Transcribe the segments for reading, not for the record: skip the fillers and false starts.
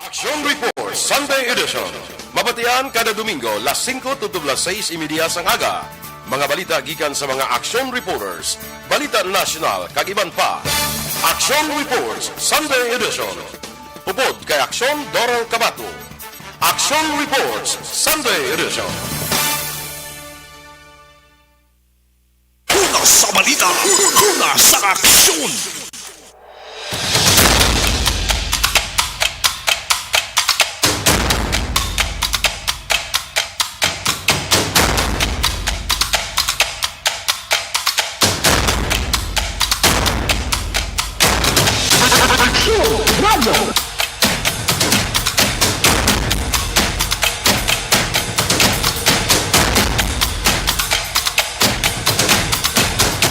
Action Report Sunday Edition. Mabatian kada Domingo, las 5 to las 6:30 sang aga. Mga balita gikan sa mga action reporters. Balita national kag iban pa. Action Reports Sunday Edition. Pupod kay Action Doral Cabato. Action Reports Sunday Edition. Una sa balita, una sa aksyon.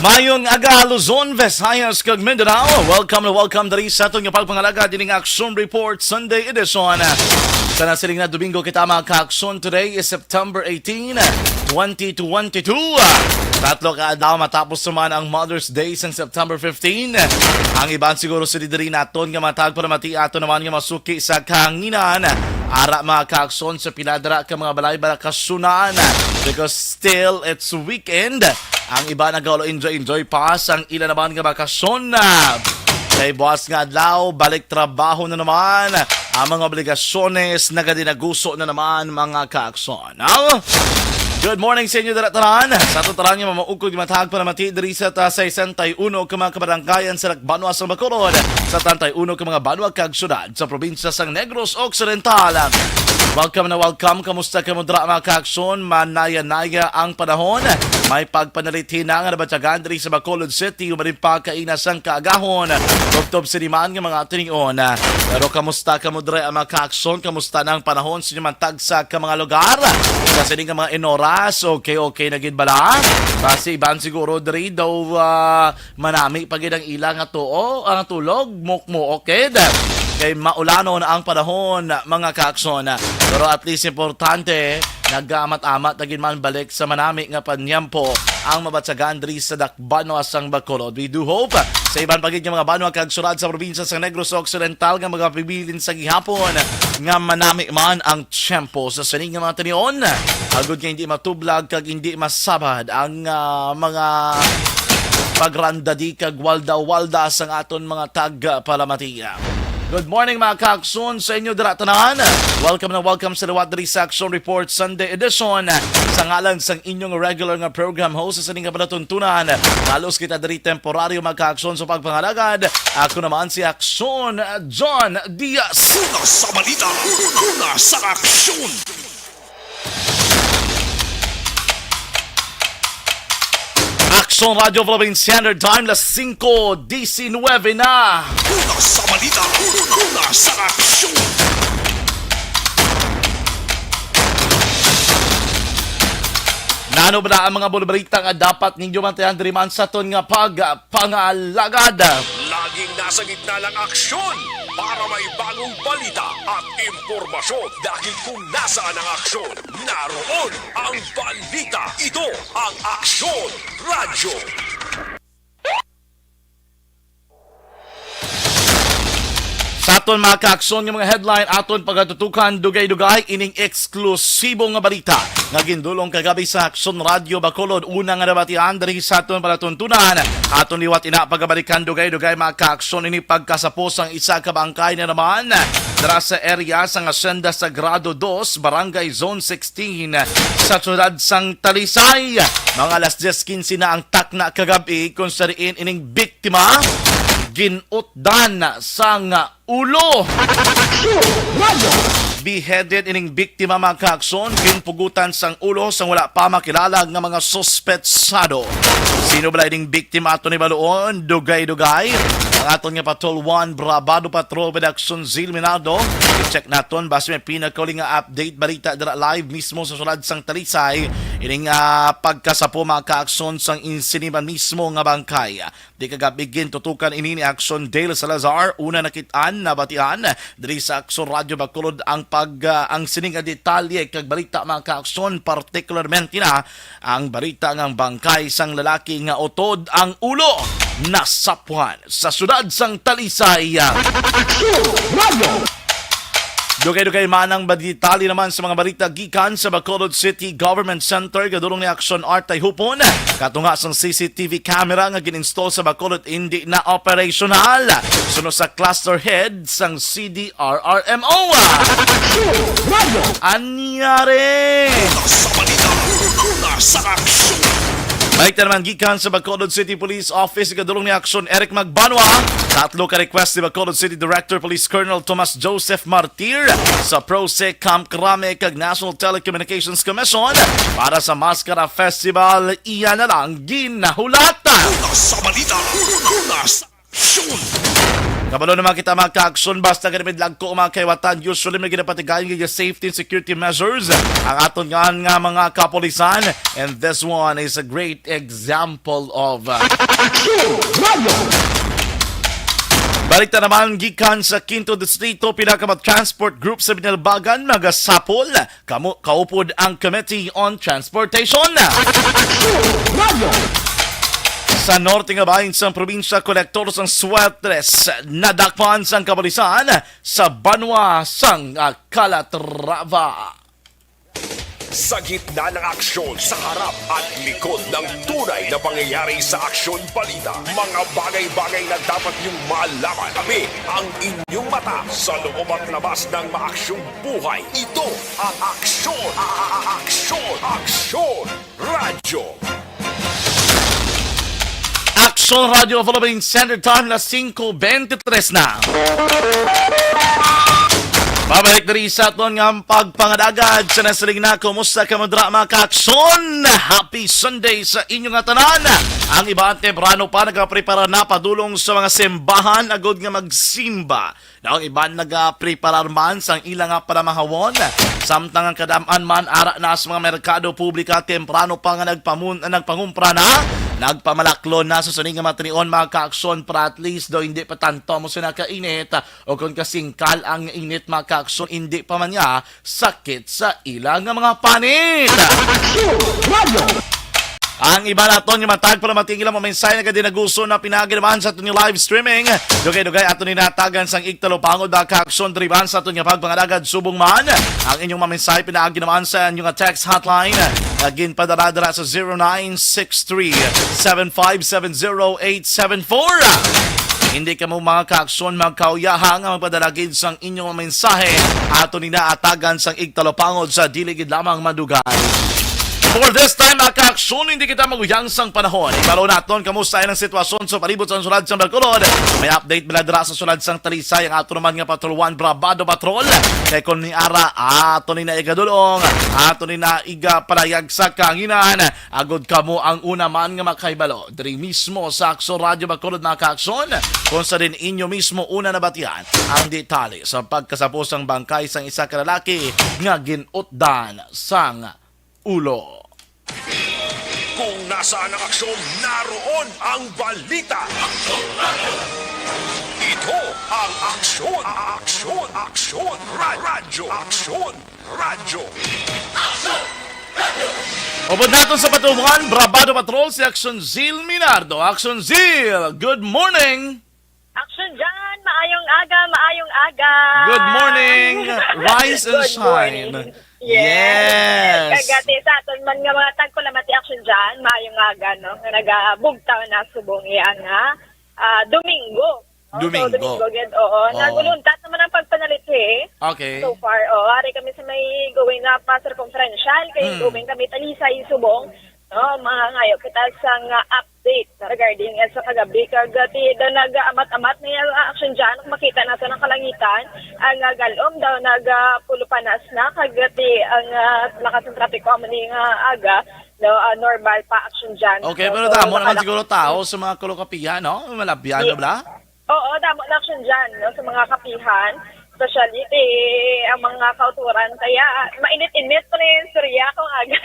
Mayong aga Luzon, Visayas kag Mindanao. Welcome diri sa atong pagpangalaga dining Action Report Sunday Edition. Sa nasiling na Domingo kita mga ka-aksyon. Today is September 18, 2022. Tatlo ka daw matapos naman ang Mother's Day sa September 15. Ang iban siguro sa didiri naton nga matag para mati ato naman nga masuki sa kahanginan. Ara mga ka-aksyon sa pinadara ka mga balay-balay kasunaan. Because still it's weekend. Ang iba nagawalo enjoy pa sang ilan naman nga bakasyon na. Kay buwas nga adlaw, balik trabaho na naman. Ang mga obligasyones nagadinaguso na naman mga kaakson. Good morning sa inyo darataran. Sa tutaran niyo mamaukod matahag pa na mati diri sa 61 ka mga kabaranggayan sa Banwa sa Bacolod. Sa 31 ka mga banwa kag syudad sa probinsya sang Negros Occidental. Welcome na welcome. Kamusta ka mo dra mga kaakson? Manaya-naya ang panahon. May pagpanalitin na nga nabatyagan diri sa Bacolod City. Umarin pa kainas ang kaagahon. Tubtob siniman nga mga tinion. Pero kamusta ka mo dra mga kaakson? Kamusta na ang panahon sa inyong tagsa ka mga lugar? Kasi nga mga inoras, okay na gid bala? Kasi iban siguro diri daw manami pagid ang ilang nga tuo, ang tulog, mukmo okay. Kay maulano na ang panahon mga kaakson. Pero at least importante, nagamat-amat na man balik sa manami nga panyampo ang mabatsagan diri sa Dakbanwa sang Bacolod. We do hope sa iban pagid nga mga banwa kag syudad sa probinsya sa Negros Occidental nga magapibilin sa gihapon nga manami man ang tiyempo sa sining nga mga tanion. Agud nga hindi matublag kag hindi masabad ang mga pagrandadi kag walda-walda sang aton mga tag-palamatiya. Good morning mga kaakson sa inyo daratanan. Welcome sa Liwat diri sa Action Report Sunday Edition. Sa ngalan sang inyong regular nga program host sa sining palatuntunan. Halos kita diri temporaryo mga kaakson sa pagpangalagad. Ako naman si Aksyon John Diaz. Una sa balita, una sa aksyon. Action Radio Philippine Standard Time, las 5:19 na. Una sa balita, una sa aksyon. Nano ba na ang mga bulbarita nga dapat ninyo mantayan diri man sa ton nga pagpangalagad? Laging nasa gitna ng aksyon para may bagong balita at impormasyon. Dahil kung nasaan ang aksyon, naroon ang balita. Ito ang Aksyon Radio. Sa aton mga kaakson yung mga headline aton pagatutukan dugay-dugay ining eksklusibo nga balita nga gindulong kagabi sa Action Radio Bacolod. Una nga nabatian diri sa aton palatuntunan. Aton liwat ina pagabalikan dugay-dugay mga kaakson ini pagkasapos ang isa ka bangkay na naman dara sa area sang Hacienda Sagrado 2, Barangay Zone 16 sa syudad sang Talisay. Mga alas 10:15 na ang takna kagabi kung sariin ining biktima ginutdan sang ulo. Beheaded ining biktima mga kaakson, ginpugutan sang ulo sang wala pa makilala nga mga suspetsado. Sino ba ining biktima ato ni Baluon? Dugay-dugay. Ang aton nga Patrol 1 Brabado Patrol Production Zil Minado. I-check naton base may pinakauli nga update balita dira live mismo sa sulad sang Talisay. Ining pagkasapo mga kaakson sang insiniman mismo nga bangkay. Di kagabigin tutukan ini ni Action Dale Salazar. Una nakitaan na batian diri sa Action Radio Bacolod ang ang sining detalye kag balita mga kaakson, particularmente na ang balita ng bangkay sang lalaki nga utod ang ulo nasapuan sa syudad sang Talisay. Dugay-dugay manang baditali naman sa mga balita gikan sa Bacolod City Government Center kadulong ni Action Art ay hupon. Katunga sang CCTV camera nga gininstall sa Bacolod hindi na operational. Suno sa cluster head sang CDRRMO. Anyari? Sa balita, nasa aksyon. Balik naman gikan sa Bacolod City Police Office kadulong ni Action Eric Magbanwa. Tatlo ka request ni Bacolod City Director Police Colonel Tomas Joseph Martir sa ProSec Camp Krame kag National Telecommunications Commission para sa Mascara Festival. Iyan na lang ginahulatan. Sa balita, nasa aksyon. Kabalo naman kita mga ka-aksyon basta ganimid lang ko mga kaywatan usually may ginapatigayan yung safety and security measures ang aton nga mga kapolisan and this one is a great example of Balik na naman gikan sa Quinto Distrito pinakamat transport group sa Binalbagan magasapol kaupod ang Committee on Transportation. Sa norte nga bahin sa probinsya, kolektor sang Suetres nadakpan sang kapulisan sa Banwa sang Calatrava. Sa gitna ng aksyon, sa harap at likod ng tunay na pangyayari sa Aksyon Balita, mga bagay-bagay na dapat niyong malaman. Kami ang inyong mata sa loob at labas ng maaksyong buhay. Ito ang Aksyon! Aksyon! Aksyon! Radyo! Action Radio Philippines Standard Time na 5:23 na. Babalik na rin sa aton nga pagpangadagad sa nasiling na kumusta ka mga ka-aksyon. Happy Sunday sa inyong tanan. Ang iba ang temprano pa nagaprepara na padulong sa mga simbahan agod nga magsimba. Na ang iba nagapreparar man sa ilang nga panamahawon. Samtang ang kadamaan man ara na sa mga merkado publika temprano pa nga nagpangumpra na. Nagpamalaklo na sa suning nga matrion mga ka-aksyon para at least do hindi pa tanto mo sila kainit o kung kasingkal ang init mga ka-aksyon hindi pa man niya sakit sa ilang nga mga panit. Ang iba naton yung matag para matingil ang mensahe na kadinaguso na pinaginaman sa aton yung live streaming. Dugay-dugay aton ninatagan sang igtalo pangod na ka-aksyon driban sa aton yung pagpangadagad subong man. Ang inyong mensahe pinaginaman sa inyong text hotline. Agin padaradara sa 0963-7570874. Hindi ka mo mga ka-aksyon magkauyahang ang magpadalagid sang inyong mensahe aton ninaatagan sang igtalo pangod sa diligid lamang madugay. For this time, mga ka-aksyon, hindi kita maguyang sang panahon. Ibaro naton, kamusta ang sitwasyon sa palibot sa sulad sang Bacolod. May update biladra sa sulad sang Talisay. Ang ato naman nga Patrol 1 Bravado Patrol. Kaya kung ni Ara, ato ni na igadulong, ato ni na igapalayag sa kanginan. Agod kamo ang una man nga makaibalo. Dari mismo sa Aksyon Radio Bacolod, mga ka-aksyon. Kung sa din inyo mismo una nabatian ang detalye sa pagkasapos ng bangkay sang isa ka lalaki nga ginutdan sang ulo. Kung nasaan ang aksyon, naroon ang balita. Ito ang Aksyon! Aksyon! Aksyon! Radyo! Aksyon! Radyo! Ubod natin sa patungan, Bravado Patrol si Action Zil Minardo. Action Zil, good morning! Action dyan! Maayong aga, maayong aga! Good morning! Rise and Good shine! morning. Yes! Kagati sa aton man nga mga tagkulamati action dyan, maayong aga, no? Nga nagabugtaw na subong iyan nga. Domingo. Domingo. So, Domingo, gid, oo. Naguluntat naman ang pagpanaliti. Okay. So far, hari kami sa may gawin na pa circumferential, kay gawin kami talisay subong. No, mga ngayo kita sang update regarding sa kagabi kagati daw nag-amat-amat niya action dyan makita nato ng kalangitan ang galom daw nagpulupanas na kagati ang lakas ng trapiko mo ni aga daw normal pa action dyan. Okay, so, pero damo naman siguro tao sa mga kolokapihan, no? Malabyan na bla? Oo, damo na action dyan no, sa mga kapihan. Especially, ang mga kauturan. Kaya, mainit-init pa na yung surya kung aga.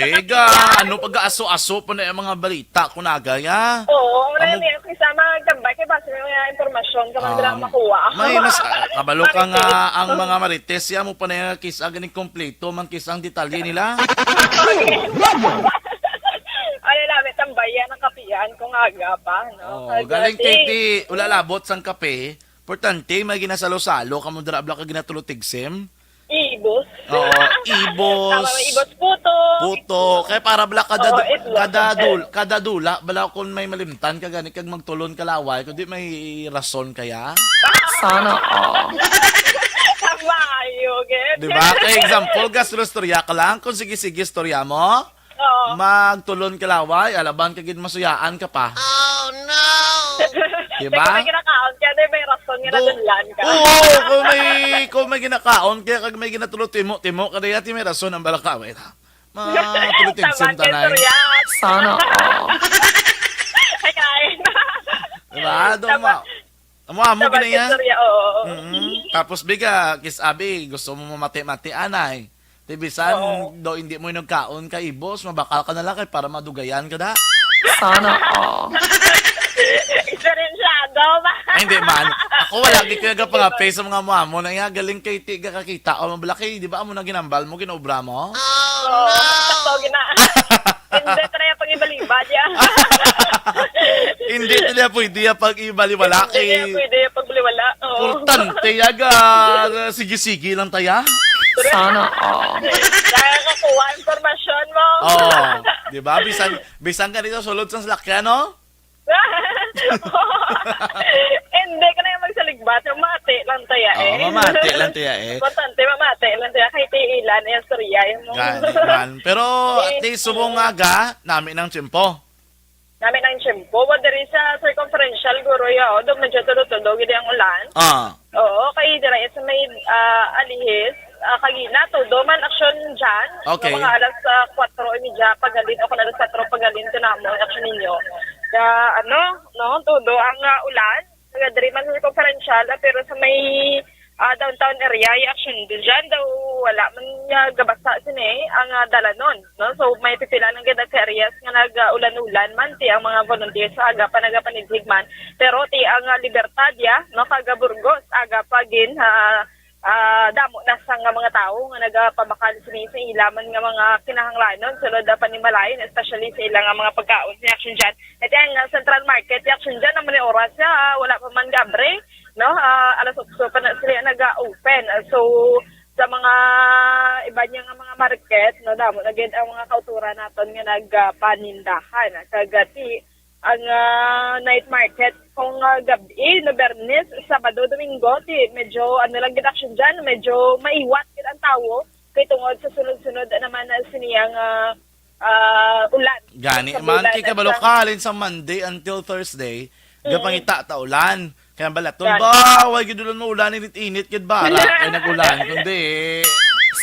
Ega, ano pag-aso-aso pa na yung mga balita kung agaya? Oo, marami yung kisama gambay. Kaya basta may mga impormasyon ka man lang makuha. May mas kabalo ka nga ang mga marites. Siya mo pa na yung kisa ganing kompleto, man kisa ang detalye nila. Ano namin, tambayan ang kapihan kung aga pa. No? Oh, galing kay ti, wala labot sang kape. Importante, may ginasalo-salo, kamo dara abla ka ginatulutigsim. Ibos. Oo, ibos. Tama, may ibos puto. Puto, kaya para bala kada Oo, itlog. kada dula bala kun may malimtan ka gani kag magtulon kalaway kundi may rason kaya. Sana all. Tama, ayun. Di ba? Kay example, gastrostoria ka lang kung sige-sige storya mo. Oo. Magtulon kalaway, alaban ka gid masuyaan ka pa. Diba? Kung may kinakaon kaya di may rason nga nadunlan ka. Oo, kung may ginakaon kaya kag may ginatulot timo ka dayati may rason ang balaka wait ha. Matulutin sim tanay. Sana all. Ay, kain. Diba? Amo Tama, ginaya. istorya, oo. Tapos biga kis abi gusto mo mamati-mati anay. Tibisan do hindi mo nagkaon ka ibos, mabakal ka na lang kay para madugayan ka da. Sana all. Experiensyado ba? Ay, hindi man. Ako wala gid kaya pang-face sa mga mo na nga galing kay tiga kakita o mabalaki, di ba amo na ginambal mo ginobra mo? Oo, sakto gina. Hindi tayo pang ibaliba diya. Hindi nila pwede pag ibaliwala Hindi kay pwede pagliwala. Oo. importante yaga sige-sige lang taya. Sana all. Kaya kakuha informasyon mo. Oh, di ba? Bisan ka dito sulod sa salakyan, no? Hindi ka na yung magsaligbat. Mamate lang tayo eh. Oh, mamati lang tiya eh. Importante, mamate lang tayo. Kahit ilan, yung storya. Gan. Pero at least subong nga ga namin ng tiyempo. Namin ang tiyempo. Wadari sa circumferential, guro yun. Doon medyo tulo-tulo, gili ang ulan. Ah. Oo, kay dira sa may alihis, kagina to, man action dyan. Okay. Mga alas 4:30, pagalin ako na alas 4 pagalin to na mo, action ninyo. Todo ang ulan, diri man sa conferential, pero sa may downtown area, yung action dyan daw wala man gabasa sini ang dalanon. No? So may pipila ng ganda sa areas nga nag-ulan-ulan man, ti ang mga volunteers sa aga pa nagapanigig man. Pero ti ang Libertadia, no, kaga Burgos, aga pa gin, damo na sa nga mga tao nga nagapabakal sini sa ilaman nga mga kinahanglanon sulod pa ni Malayan, especially sa ilang nga mga pagkaon sa action dyan. At ang Central Market, action dyan naman yung oras wala pa man gabre, no? Alas 8 pa na sila nag-open. So sa mga iba niya nga mga market, no, damo na gid ang mga kautura naton nga nagpanindahan. Kagati ang night market kung gabi, no, Bernes, Sabado, Domingo, medyo lang gid action dyan, medyo maiwat gid ang tao kay tungod sa sunod-sunod naman siniyang ulan. Gani, Sa man bulan kay at kabalokalin sa Monday until Thursday, gapangita ta ulan. Kaya balaton Gani. ba, wag gid ulan mo ulan init-init gid bara kay nagulan kundi.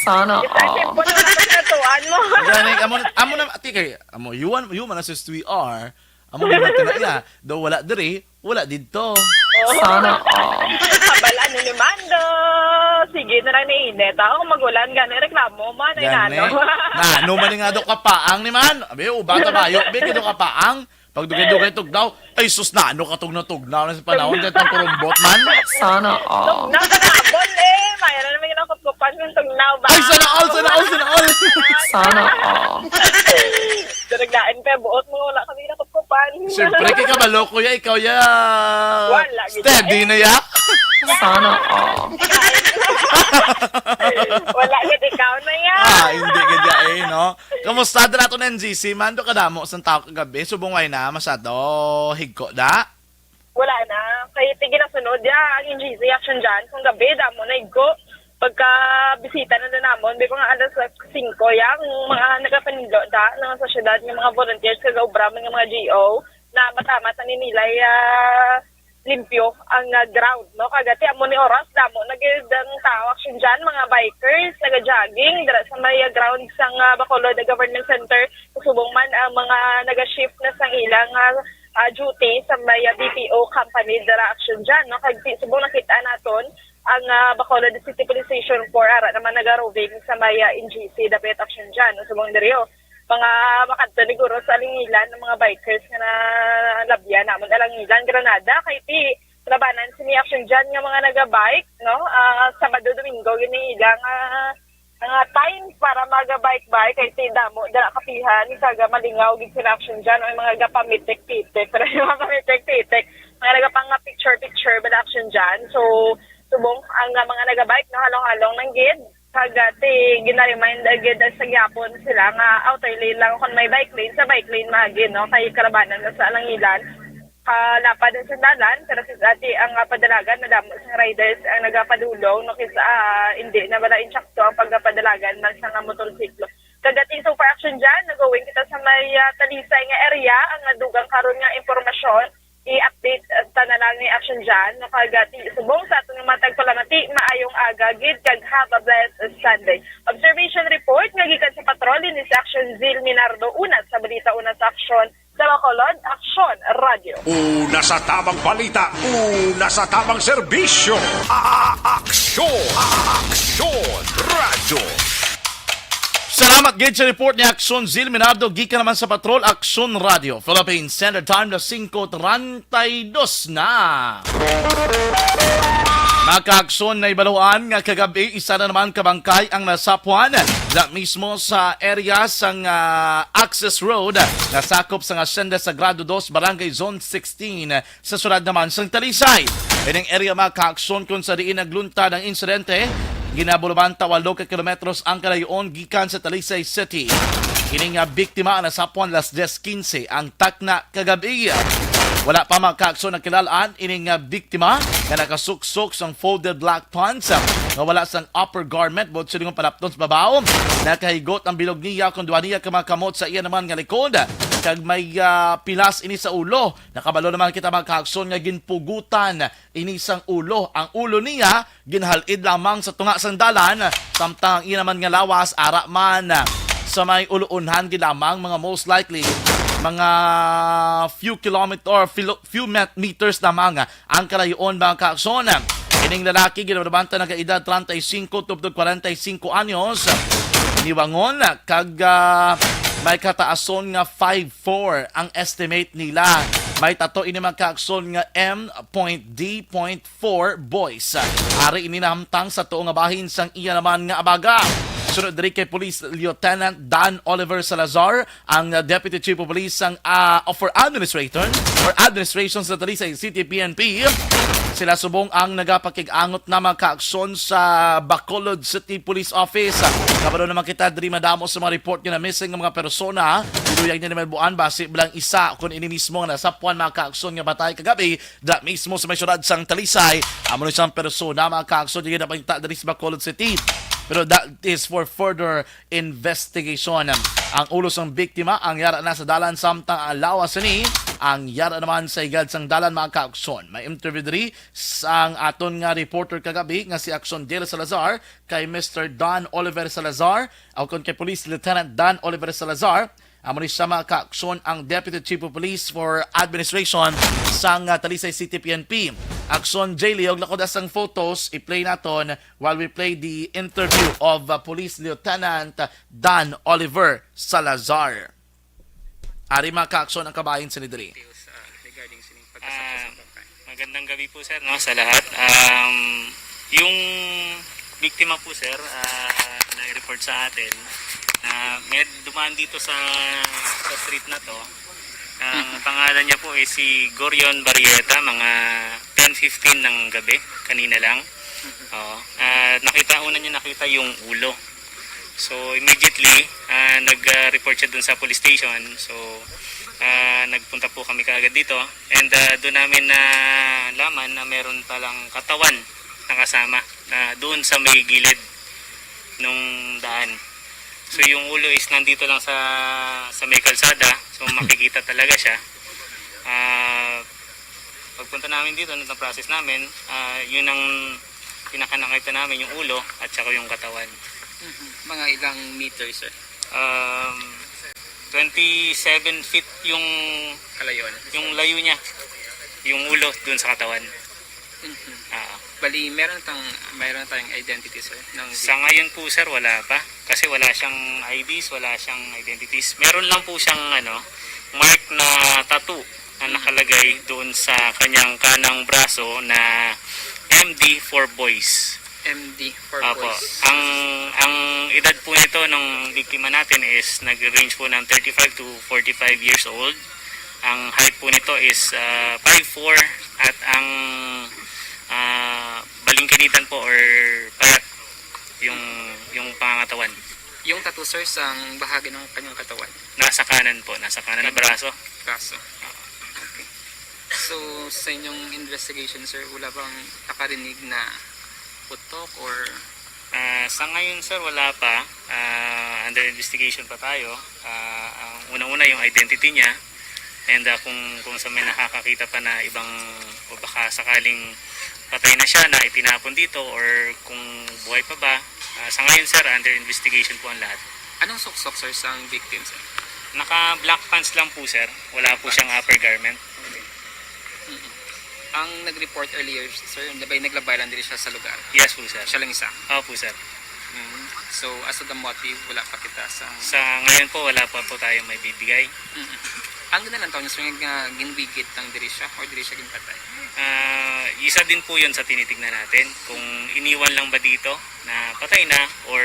Sana Isa all. simple na natuan mo. Gani, amo na ati kay amo you man assist we are. Amo gyud tinaya, do wala diri, wala didto. Sana all. Kabala ni Mando. Sige na lang ni Inet. Ako magulan gani reklamo man ay Gani. nano. Na, man nga do kapaang ni man. Abi, bata bayo, bi do kapaang. Pag dugay-dugay tugnaw, ay sus na ano katog na tugnaw na sa panahon dito ng kurumbot man. Sana all. Nakanabon Mayroon na naman kinakutkupan ng tugnaw ba? Ay, sana all. Sana all. Daraglaan pa, buot mo, wala kami kinakutkupan. Siyempre, kay kabalo kuya, ikaw ya. Wala, Steady na ya. Sana all. Wala gid ikaw na yan. Hindi gadya no? Kamusta na nato ng NGC? Mando ka damo sa tao kagabi, subong way na, masyado higko da? Wala na. Kaya tigil na sunod ang NGC action dyan. Kung gabi, damo na igo. Pagka bisita na namon, may mga alas 5 yang mga nagapanindo da ng sa syudad ng mga volunteers kagaubram ng mga GO na matamat na ninilay limpyo ang ground, no? Kagati amo ni oras damo nagidang tao action dyan, mga bikers naga-jogging dira sa may ground sang Bacolod Government Center. Subong man ang mga naga-shift na sang ilang duty sa may BPO company dira action dyan, no? Kagti subong nakita naton ang Bacolod City Police Station 4 ara naman nag-roving sa may NGC dapit action dyan, no? Subong diriyo mga makadto siguro sa Alingilan ng mga bikers nga na labyan namon Alingilan, Granada kay ti labanan sini action dyan nga mga naga-bike, no? Sabado Domingo gini ilang time para maga-bike-bike kay tidamo dala kapihan kaga malingaw gid sila action dyan o mga gapamitik-pitik pero yung mga pamitik-pitik mga nagapang picture-picture ba action dyan so subong ang mga nagabike na halong-halong ng gid kaga ti gina-remind agad sa gyapon sila nga outer lane lang kung may bike lane sa bike lane magin no kay karabanan na sa Alangilan lapad sa dalan pero sa dati ang padalagan na damo sa riders ang nagapadulong no kisa hindi na wala insakto ang pagpadalagan man sa nga motorsiklo kagating so for action dyan nagawin kita sa may talisay nga area ang dugang karon nga impormasyon i-update ta na lang ni action dyan nakagati subong sa atong matag palamati maayong aga gid kag have a blessed Sunday observation report nga gikan sa patrol ni sa action Zil Minardo unat sa balita unat sa action sa Bacolod Action Radio. Una sa tamang balita, una sa tamang serbisyo. Aksyon! Aksyon! Radyo! Salamat gid sa report ni Aksyon Zil Minardo gikan naman sa Patrol Aksyon Radio. Philippine Standard Time na 5:32 na. Makaaksyon na ibaluan nga kagabi isa na naman kabangkay ang nasapuan na mismo sa area sang Access Road na sakop sa Hacienda Sagrado 2 Barangay Zone 16 sa sulad naman sang Talisay. Ining area makaaksyon kung sa diin naglunta ng insidente ginabuluban 8 kilometros ang kalayon gikan sa Talisay City. Ining biktima na sapuan las 10:15 ang takna kagabi. Wala pa makaaksyon na kilalaan ining biktima na nakasuksok sang folded black pants na wala sang upper garment bot sa palapton sa babaw. Nakahigot ang bilog niya kung duwa niya kamakamot sa iya naman nga likod. Kag may pilas ini sa ulo. Nakabalo naman kita makaaksyon nga ginpugutan ini sang ulo. Ang ulo niya ginhalid lamang sa tunga sang dalan samtang iya naman nga lawas ara man sa may uluunhan gid lamang mga most likely mga few meters lamang ang kalayon mga kaaksyon. Ining lalaki ginabanta na kaedad 35 tubtod 45 anyos. Niwangon kag may kataason nga 5'4 ang estimate nila. May tato ini magkaakson nga M.D.4 boys. Ari ini nahamtang sa tuong bahin sang iya naman nga abaga. Sunod diri kay Police Lieutenant Dan Oliver Salazar, ang Deputy Chief of Police ang for Administration sa Talisay City PNP. Sila subong ang nagapakig-angot na magkaaksyon sa Bacolod City Police Office. Kabalo naman kita diri madamo sa mga report nga na missing ng mga persona. Duyag niya naman buan base bilang isa kung ini mismo nga nasapuan magkaaksyon nga batay kagabi da mismo sa may syudad sang Talisay. Amo isang persona magkaaksyon nga napangita diri sa Bacolod City. Pero that is for further investigation. Ang ulo sang biktima ang yara na sa dalan samtang ang lawas ni ang yara naman sa igad sang dalan mga kaaksyon. May interview diri sang aton nga reporter kagabi nga si Aksyon Dela Salazar kay Mr. Don Oliver Salazar o kay Police Lieutenant Don Oliver Salazar. Amo ni siya makaaksyon ang Deputy Chief of Police for Administration sang Talisay City PNP. Aksyon J. Leog lakod asang photos i-play naton while we play the interview of Police Lieutenant Dan Oliver Salazar. Ari makaaksyon ang kabahin sa nidri. Magandang gabi po sir no, sa lahat. Yung biktima po sir na-report sa atin may dumaan dito sa street na to. Ang pangalan niya po ay si Gorion Barrieta, mga 10:15 ng gabi, kanina lang. Una niya nakita yung ulo. So immediately nag-report siya dun sa police station. So nagpunta po kami kaagad dito and doon namin na laman na meron palang katawan na kasama doon sa may gilid nung daan. So yung ulo is nandito lang sa may kalsada. So makikita talaga siya. Pagpunta namin dito, ng process namin, yun ang pinakanakita namin, yung ulo at saka yung katawan. Mga ilang meters sir? 27 feet yung Kalayon? yung layo niya. Yung ulo dun sa katawan. Bali, meron tayong identity sir? Sa ngayon po sir, wala pa. Kasi wala siyang IDs, wala siyang identities. Meron lang po siyang mark na tattoo na nakalagay doon sa kanyang kanang braso na MD for boys. MD for Apo. boys? Ang edad po nito ng biktima natin is nag-range po ng 35 to 45 years old. Ang height po nito is 5'4", at ang balingkinitan po or payat yung pangangatawan. Yung tattoo, sir, sa bahagi ng kanyang katawan. Nasa kanan po, nasa kanan na braso. Kaso. Okay. So, sa inyong investigation, sir, wala bang nakarinig na putok or... Sa ngayon sir, wala pa. Under investigation pa tayo. Ang unang-una yung identity niya. And kung sa may nakakakita pa na ibang o baka sakaling patay na siya na itinapon dito or kung buhay pa ba. Sa ngayon sir, under investigation po ang lahat. Anong suksok, sir, sa victim, sir? Naka black pants lang po sir. Wala po siyang upper garment. Ang nag-report earlier, sir, naglabay lang din siya sa lugar. Yes po sir. Siya lang isa. Opo sir. So, as to the motive, wala pa kita sa... Sa ngayon po, wala pa po tayong may bibigay. Ang ganda lang taon niya, sir, nga ginbigit ng diri siya or diri siya ginpatay. Isa din po yun sa tinitignan natin. Kung iniwan lang ba dito na patay na or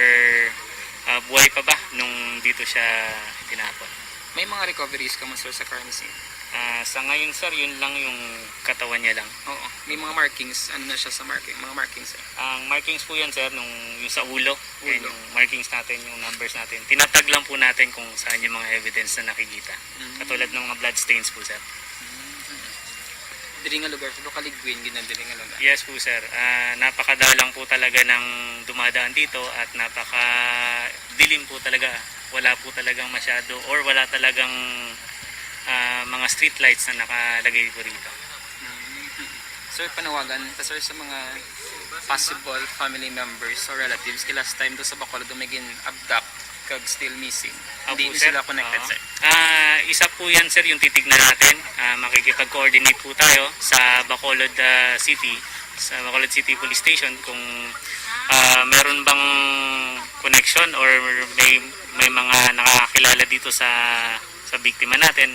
buhay pa ba nung dito siya tinapon. May mga recoveries ka mo, sir, sa crime scene? Sa ngayon sir, yun lang yung katawan niya lang. Oo. May mga markings. Ano na siya sa marking? Mga markings, sir? Ang markings po yan sir, yung sa ulo. Yan Ulo. yung markings natin, yung numbers natin. Tinatag lang po natin kung saan yung mga evidence na nakikita. Katulad ng mga blood stains po sir. Diri nga lugar, sir, kaligwin, ginadiri nga lugar. Yes po sir. Napakadalang po talaga ng dumadaan dito at napakadilim po talaga. Wala po talagang masyado or wala talagang mga street lights na nakalagay po rito. Sir, panawagan ka, sir, sa mga possible family members or relatives kay last time do sa Bacolod dumigin abduct kag still missing. Hindi Opo, sir. sila connected, Oo. sir. Isa po yan sir yung titignan natin. Makikipag-coordinate po tayo sa Bacolod City, sa Bacolod City Police Station kung meron bang connection or may mga nakakilala dito sa biktima natin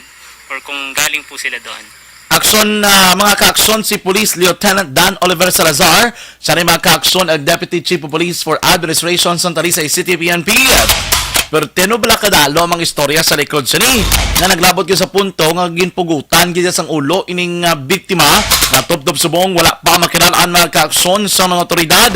or kung galing po sila doon. Aksyon mga kaaksyon si Police Lieutenant Dan Oliver Salazar, siya rin mga kaaksyon ang Deputy Chief of Police for Administration Santa Rosa City PNP. Pero tinubla kadalo mga istorya sa likod siya ni nga naglabot ka sa punto nga ginpugutan gid sang ulo ining biktima na tubtob subong wala pa makilalaan mga kaaksyon sa mga otoridad.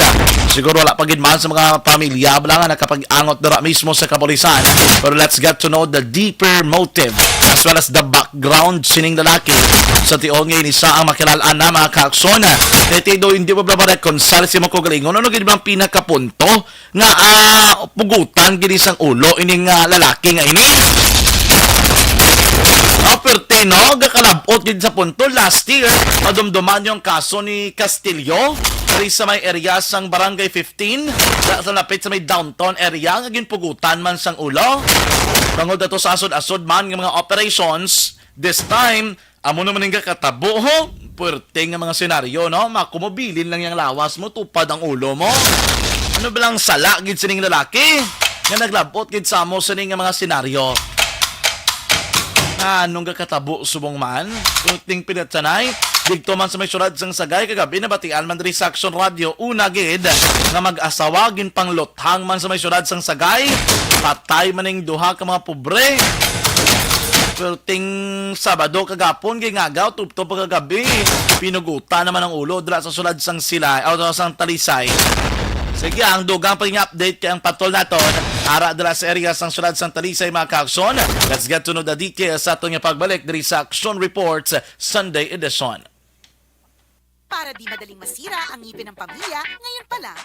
Siguro wala pa gid man sa mga pamilya bala nga nakapag-angot dira mismo sa kapulisan. Pero let's get to know the deeper motive as well as the background sining lalaki sa tiol ngayon isa ang makilalaan na mga kaaksyon. Tetido hindi pa ba reconcile si mga kagalingon ano gid bang pinakapunto nga pugutan gid sang ulo ining lalaki nga ini. Aperte no, gakalabot gid sa punto last year, madumduman yung kaso ni Castillo diri sa may area sang Barangay 15, sa lapit sa may downtown area nga ginpugutan man sang ulo. Tungod ato sa asod-asod man nga mga operations, this time amo naman nga katabo ho. Puwerte nga mga senaryo no, makumobilin lang yung lawas mo tupad ang ulo mo. Ano ba lang sala gid sining lalaki nga naglabot gid sa amo sining nga mga senaryo. Anong kakatabo subong man, kunting pinatsanay, digto man sa may syudad sang Sagay, kagabi nabatian man diri sa Action Radio, una gid nga mag-asawa ginpang luthang man sa may syudad sang Sagay, patay maning duha ka mga pobre. Kunting Sabado kagapon gingagaw tupto pagkagabi, pinugutan naman ang ulo dira sa syudad sang Silay, o sang Talisay. Sige, ang dugang pa update kay ang patol naton ara dala sa area sang syudad sang Talisay mga kaaksyon. Let's get to know the details sa atong pagbalik diri sa Action Reports Sunday edition. Para di madaling masira ang ngipin ng pamilya, ngayon pa lang.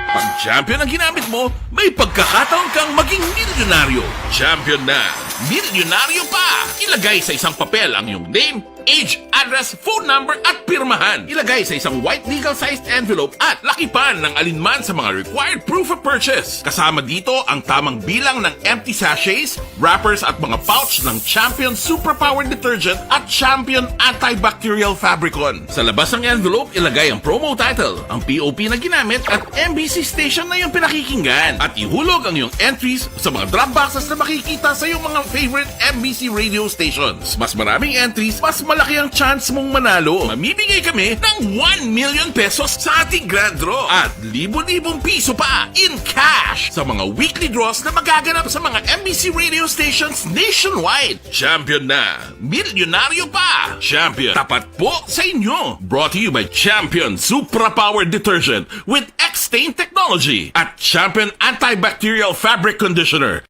Pag champion ang ginamit mo, may pagkakataon kang maging milyonaryo. Champion na, milyonaryo pa! Ilagay sa isang papel ang iyong name, age, address, phone number at pirmahan. Ilagay sa isang white legal-sized envelope at lakipan ng alinman sa mga required proof of purchase. Kasama dito ang tamang bilang ng empty sachets, wrappers at mga pouch ng Champion Superpower Detergent at Champion Antibacterial Fabricon. Sa labas ng envelope, ilagay ang promo title, ang POP na ginamit at MBC station na yung pinakikinggan. At ihulog ang iyong entries sa mga drop boxes na makikita sa iyong mga favorite MBC radio stations. Mas maraming entries, mas malaki ang chance mong manalo. Mamimigay kami ng 1 million pesos sa ating grand draw at libo-libong piso pa in cash sa mga weekly draws na magaganap sa mga MBC radio stations nationwide. Champion na, milyonaryo pa. Champion, tapat po sa inyo. Brought to you by Champion Supra Power Detergent with X-Stain Technology at Champion Antibacterial Fabric Conditioner.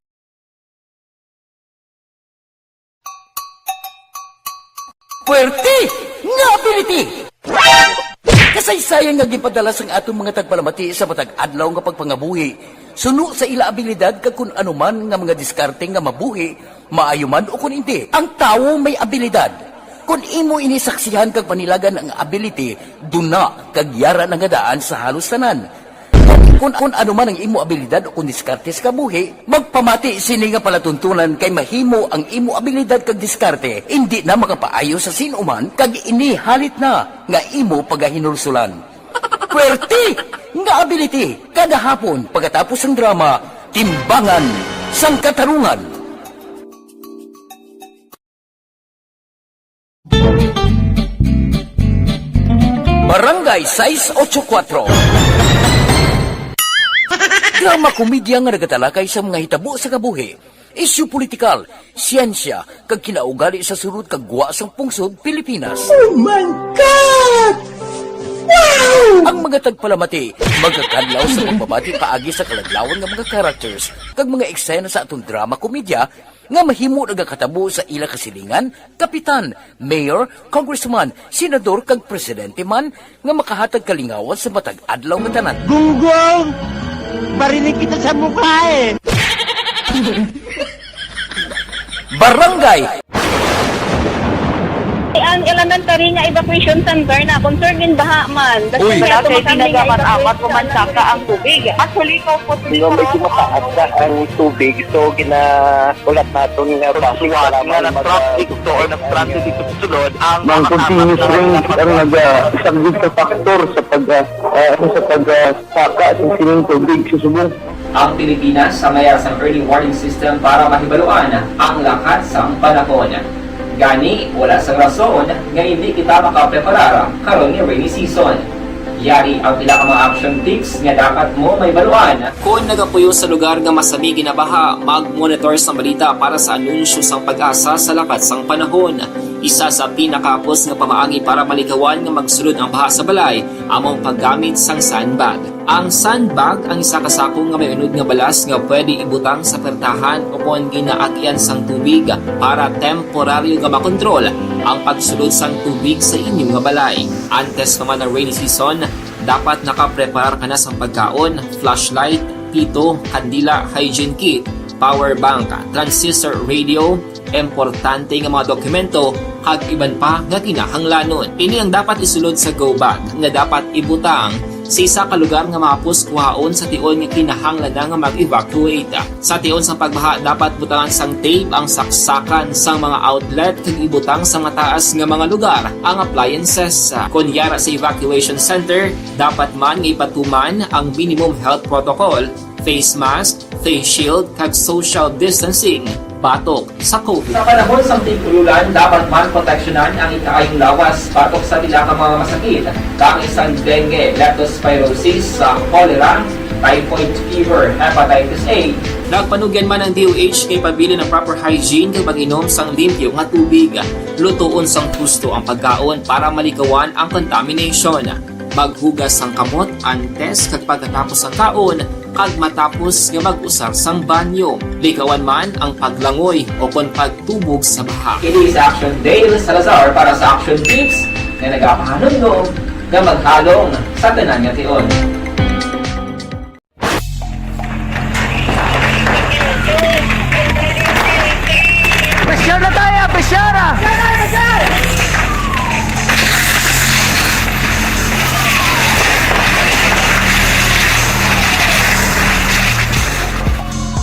Puwerte nga ability! Kasaysayan nga gipadala sang atong mga tagpalamati sa matag adlaw nga pagpangabuhi. Suno sa ila abilidad kag kun anuman nga mga diskarte nga mabuhi, maayo man o kun hindi. Ang tawo may abilidad. Kung imo inisaksihan kag panilagan ang ability, duna kag yara na nga daan sa halos tanan. Kung ano man ang imo abilidad o kung diskarte sa kabuhi, magpamati sini nga palatuntunan kay mahimo ang imo abilidad kag diskarte, hindi na makapaayo sa sinuman kag ini halit na nga imo pagahinulsulan. Puwerte nga ability, kada hapon pagkatapos ng drama, Timbangan sang Katarungan. Barangay 684. Drama komedya nga nagatalakay sa mga hitabo sa kabuhi, isyu politikal, siyensya, kag kinaugali sa surut kag guwa sang pungsod Pilipinas. Oh my God! Wow! Ang mga tagpalamati, magkakadlaw sa pagbabati paagi sa kalaglawan nga mga characters kag mga eksena sa atong drama komedya nga mahimo nagakatabo sa ila kasilingan, kapitan, mayor, congressman, senador kag presidente man nga makahatag kalingawan sa matag adlaw nga tanan. Gunggong! Barinig kita sa mukha eh! Barangay! Ang elementary nga evacuation center na concern din baha man. Uy, kasi apat pumansaka ang tubig. Actually, ko po Hindi mo medyo mataas na ang tubig. So, ulat natin nga pasiwala nga ng traffic to or ng traffic dito sulod. Ang continuous rain ang nag-isagid sa factor sa pagsaka at sining tubig sa subong. Ang Pilipinas sa mayroon sa early warning system para mahibaluan ang lakat sa panahon. Gani, wala sa rason nga hindi kita makapreparara karon ni rainy season. Yari ang pila ka mga action tips nga dapat mo may baluan. Kung nagapuyo sa lugar nga masabi ginabaha, mag-monitor sa balita para sa anunsyo sang pag-asa sa lakat sang panahon. Isa sa pinakapos nga pamaagi para malikawan nga magsulod ang baha sa balay, among paggamit sang sandbag. Ang sandbag ang isa kasakong nga may unod nga balas nga pwede ibutang sa pertahan upon ginaagyan sang tubig para temporaryo nga makontrol ang pagsulod sang tubig sa inyong nga balay. Antes naman ng rainy season, dapat nakapreparar ka na sa pagkaon, flashlight, pito, kandila, hygiene kit, power bank, transistor radio, importante nga mga dokumento, kag iban pa nga kinahanglanon. Ini ang dapat isulod sa go bag nga dapat ibutang sa isa ka lugar nga mapus kuhaon sa tion nga kinahanglan nga mag-evacuate. Sa tion sa pagbaha dapat butangan sang tape ang saksakan sang mga outlet kag ibutang sa mataas nga mga lugar ang appliances. Kunyara sa evacuation center, dapat man nga ipatuman ang minimum health protocol, face mask, face shield kag social distancing. Batok sa COVID. Sa panahon sa tigululan, dapat man proteksyonan ang ikaayong lawas batok sa tila ka mga masakit. Kang isang dengue, leptospirosis, cholera, typhoid fever, hepatitis A. Nagpanugyan man ang DOH kay pabili ng proper hygiene kay pag-inom sang limpyo nga tubig. Lutuon sang husto ang pagkaon para malikawan ang contamination. Maghugas sang kamot antes kag pagkatapos ang kaon kag matapos nga mag-usar sang banyo. Likawan man ang paglangoy o kon pagtubog sa baha. Kini sa Action Dale Salazar para sa Action Tips nga nagapahanong nga maghalong sa tanan nga tion. Presyara tayo! Presyara!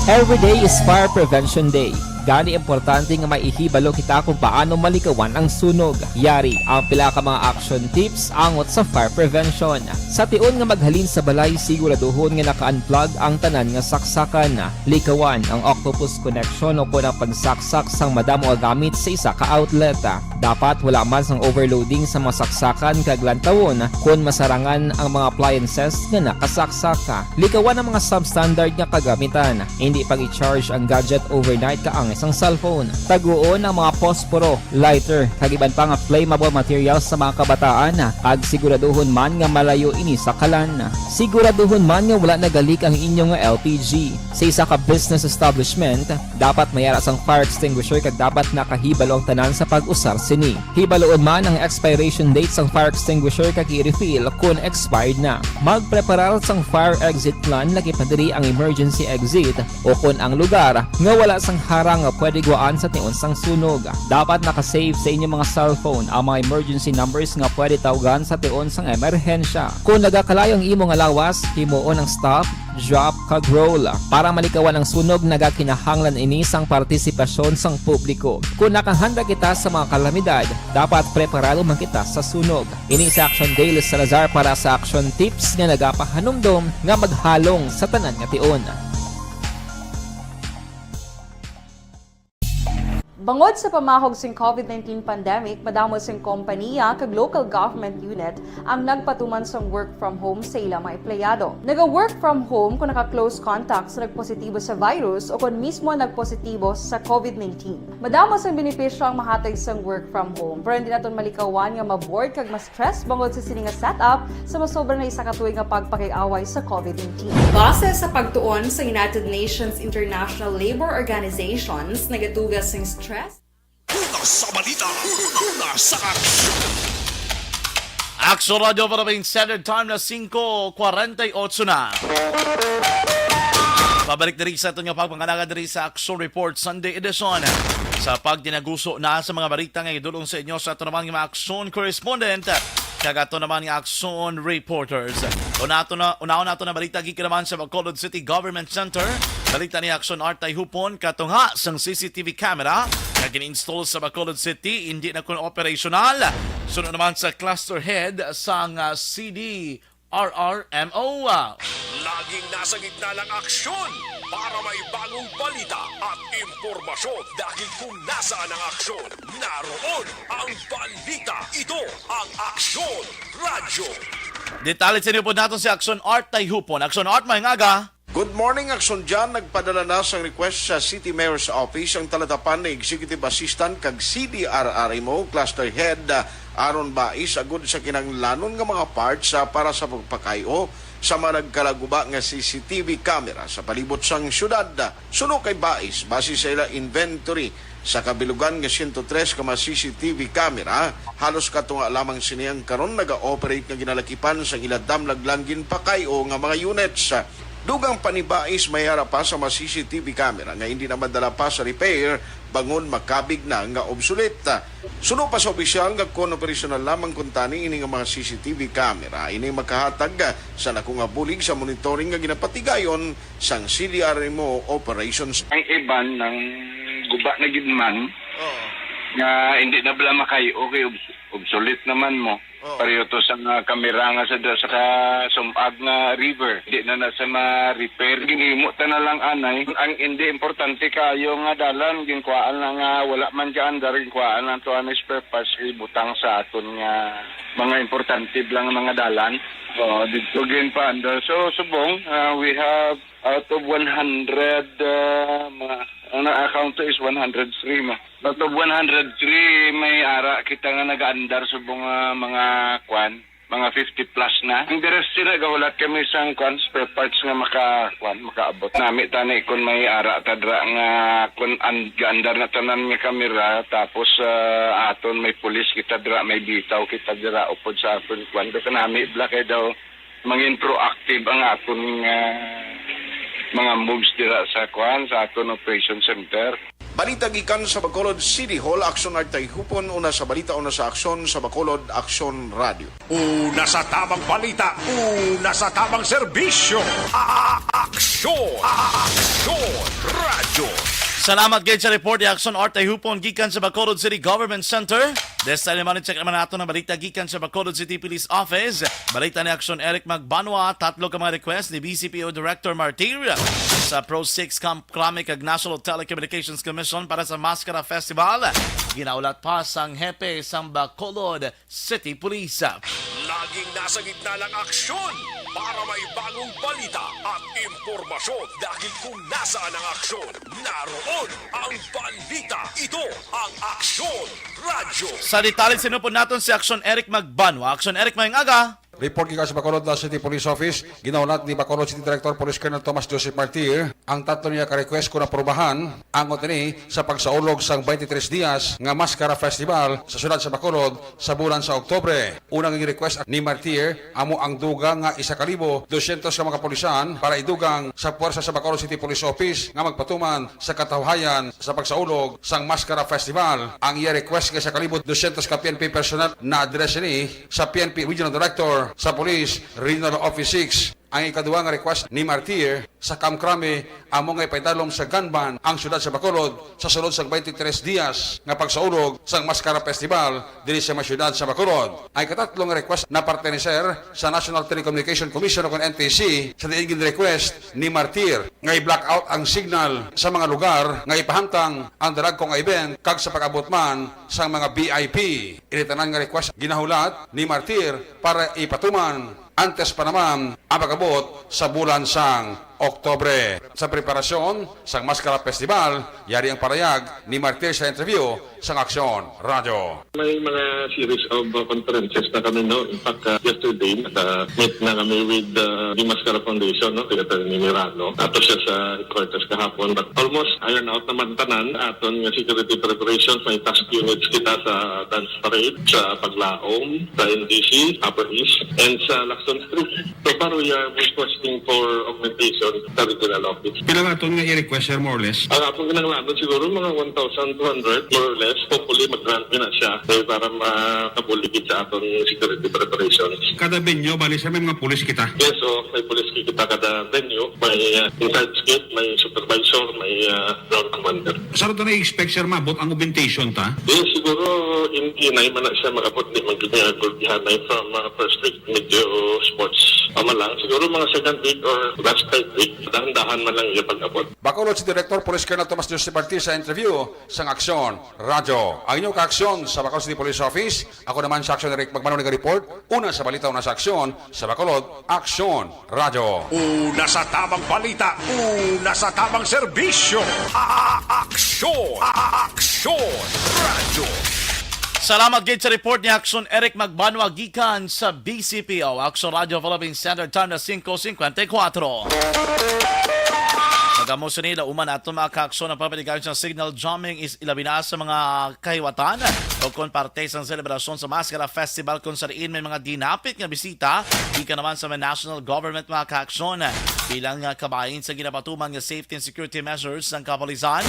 Every day is Fire Prevention Day. Gani importante nga maihibalo kita kung paano malikawan ang sunog. Yari ang pila ka mga action tips angot sa fire prevention. Sa tion nga maghalin sa balay, siguraduhon nga naka-unplug ang tanan nga saksakan. Likawan ang octopus connection o kung ang pagsaksak sang madamo nga gamit sa isa ka outlet. Dapat wala man sang overloading sa mga saksakan kag lantawon kung masarangan ang mga appliances nga nakasaksaka. Likawan ang mga substandard nga kagamitan. Hindi pag i-charge ang gadget overnight kaang isang cellphone. Taguon ang mga posporo, lighter, kag iban pa nga flammable materials sa mga kabataan. Kag siguraduhon man nga malayo ini sa kalan. Siguraduhon man nga wala nagalik ang inyong LPG. Sa isa ka business establishment, dapat mayara sang fire extinguisher kag dapat nakahibalo ang tanan sa pag-usar sini. Hibaloon man ang expiration date sang fire extinguisher kag i-refill kung expired na. Magpreparar sang fire exit plan laki padiri ang emergency exit o kung ang lugar nga wala sang harang nga pwede guwaan sa tion sang sunog. Dapat nakasave sa inyong mga cellphone ang mga emergency numbers nga pwede tawagan sa tion sang emerhensya. Kung nagakalayo ang imong lawas, himuon ang stop, drop, kag roll. Para malikawan ang sunog, nagakinahanglan ini sang partisipasyon sang publiko. Kung nakahanda kita sa mga kalamidad, dapat preparado man kita sa sunog. Ini sa Action Daily Salazar para sa action tips nga nagapahanumdom nga maghalong sa tanan nga tion. Bangod sa pamahog sing COVID-19 pandemic, madamo sing kompanya kag local government unit ang nagpatuman sang work from home sa ilang mga empleyado. Naga-work from home kung naka-close contact sa nagpositibo sa virus o kung mismo nagpositibo sa COVID-19. Madamo sang benepisyo ang mahatag sang work from home, pero hindi naton malikawan nga ma-bored kag ma-stress bangod sa sini nga setup sa masobra na isa ka tuig nga pagpakiaway sa COVID-19. Base sa pagtuon sa United Nations International Labor Organizations, nagatugas sing stress. Una sa balita, una sa aksyon. Action Radio para may standard time na 5:48 na. Pabalik na rin sa itong pagpangalaga na rin sa Action Report Sunday Edition. Sa pagdinaguso na sa mga balita nga idulong sa inyo sa ito naman yung mga Action Correspondent kagato naman yung Action Reporters. Unaon nato na balita gikan naman sa Bacolod City Government Center. Balita ni Action Artay Hupon katungha sang CCTV camera na gin-install sa Bacolod City hindi na kun operational. Sunod naman sa cluster head sang CDRRMO. Laging nasa gitna ng aksyon para may bagong balita at impormasyon dahil kung nasaan ang aksyon, naroon ang balita. Ito ang Aksyon Radio. Detalye sa inyo po natin si Action Art Tayhupon. Action Art, may ngaga. Good morning, Action Jan. Nagpadala na sa request sa City Mayor's Office ang talatapan na Executive Assistant kag CDRRMO Cluster Head aron bais agud sa kinahanglanon nga mga parts para sa pagpakayo sa mga nagkalaguba nga CCTV camera sa palibot sang syudad. Suno kay bais base sa ila inventory sa kabilugan nga 103 ka mga CCTV camera, halos katunga lamang siniyang karon naga-operate nga ginalakipan sa iladam laglangin pakayo nga mga units. Dugang panibais mayara pa sa mga CCTV camera nga hindi na madala pa sa repair bangon makabig na nga obsolete. Suno pa sa opisyal nga kung operational lamang kuntani ini nga mga CCTV camera ini makahatag sa nakunga bulig sa monitoring nga ginapatigayon sang CDRMO operations. Ang iban ng guba na gidman nga hindi na bala makayo okay obsolete naman mo. Pareho to sa kamera nga sa sumag nga river. Hindi na sa ma-repair. Ginimo ta na lang anay. Ang hindi importante kayo nga dalan. Ginkwaan na nga wala man dyan. Ginkwaan na to ang spare parts. Butang sa aton nga mga importante lang mga dalan. Dito gin pa. So subong, we have out of 100 ang na-account is 103 ma. Out of 103 may ara kita nga nag-aandar sa mga kwan, mga 50 plus na. Ang rest sila gahulat kami sang kwan spare parts nga makaabot. Nami tani kun may ara tadra nga kun gaandar na tanan nga kamera tapos aton may pulis kita dra may bitaw kita dra upod sa aton kwan. Dito nami blakay daw mangin proactive ang aton nga mga moves dira sa kwan sa aton operation center. Balita gikan sa Bacolod City Hall, Action Art Tayhupon, una sa balita, una sa aksyon sa Bacolod Action Radio. Una sa tamang balita, una sa tamang serbisyo. Aksyon! Aksyon! Salamat kayo sa report ni Action Art ay hupon gikan sa Bacolod City Government Center. Desta naman check naman nato ng balita gikan sa Bacolod City Police Office. Balita ni Action Eric Magbanwa, tatlo ka mga request ni BCPO Director Martir sa Pro 6 Camp Krami kag National Telecommunications Commission para sa Mascara Festival. Ginaulat pa sang hepe sang Bacolod City Police. Laging nasa gitna ng aksyon para may bagong balita at impormasyon dahil kung nasaan ang aksyon, naroon ang balita. Ito ang Aksyon Radyo. Sa detalye sinupod natin si Action Eric Magbanwa. Action Eric, mayang aga. Report gikan sa Bacolod City Police Office, ginaulat ni Bacolod City Director Police Colonel Thomas Joseph Martir ang tatlo niya ka-request ko na probahan ang ni sa pagsaulog sang 23 Dias nga Mascara Festival sa syudad sa Bacolod sa bulan sa Oktubre. Unang request ni Martir amo ang dugang nga 1,200 ka mga kapulisan para idugang sa puwersa sa Bacolod City Police Office nga magpatuman sa katawhayan sa pagsaulog sang Mascara Festival. Ang iya request nga 1,200 ka PNP personnel na address ni sa PNP Regional Director sa Police Regional Office 6. Ang ikaduwa nga request ni Martir sa Camp Krami amo nga ipaidalom sa gunban ang syudad sa Bacolod sa sulod sang 23 Dias nga pagsaulog sang Mascara Festival diri sa syudad sa Bacolod. Ang ikatatlong request na parteneser sa National Telecommunication Commission o NTC sa diingin request ni Martir nga i-blackout ang signal sa mga lugar nga ipahantang ang daragkong event kag sa pag-abot man sang mga VIP. Initanan nga request ginahulat ni Martir para ipatuman antes pa naman ang pag-abot sa bulan sang Oktubre. Sa preparasyon sang Mascara Festival, yari ang parayag ni Martir sa interview sang Aksyon Radyo. May mga series of conferences na kami, no? In fact, yesterday, meet na kami with the Mascara Foundation, no? Secretary ni Mirano. Ato siya sa headquarters kahapon. But almost iron out naman tanan. Aton nga security preparations, may task units kita sa dance parade, sa Paglaom, sa NDC, Upper East, and sa Lacson Street. So far, we are requesting for augmentation sa regional office. Pila nga ito nga i-request, sir, more or less? Ang atong kinanglanon siguro mga 1,200 more or less. Hopefully mag-grant na siya para makabuligid sa atong security preparations. Kada venue, bali sa may mga pulis kita? Yes, so may pulis kita kada venue. May inside skate, may supervisor, may ground commander. Saan ito na-expect, sir, mabot ang augmentation ta? Yes, siguro inay man na siya makapot ni mag-gulgihanay from first week medyo sports. Malang siguro mga second week or last third week, dahan-dahan man lang yung pag-abot. Bacolod si Director Police Colonel Thomas Joseph Martir sa interview sang Aksyon Radyo. Ang inyong ka-aksyon sa Bacolod City Police Office, ako naman sa Aksyon Eric Magbanwa report. Una sa balita, una sa aksyon sa Bacolod, Aksyon Radyo. Una sa tamang balita, una sa tamang serbisyo. Aksyon! Aksyon Radyo! Salamat gate sa report ni Action Eric Magbanwa gikan sa BCPO. Action Radio Philippines Standard Time na 5:54. Nagamuso nila uman ato mga ka-aksyon ang papaligayon sa signal jamming is ilabina sa mga kahiwatan o kung parte sa selebrasyon sa Mascara Festival kung sariin may mga dinapit nga bisita di ka naman sa national government mga ka-aksyon bilang kabahin sa ginapatuman nga safety and security measures ng kapulisan.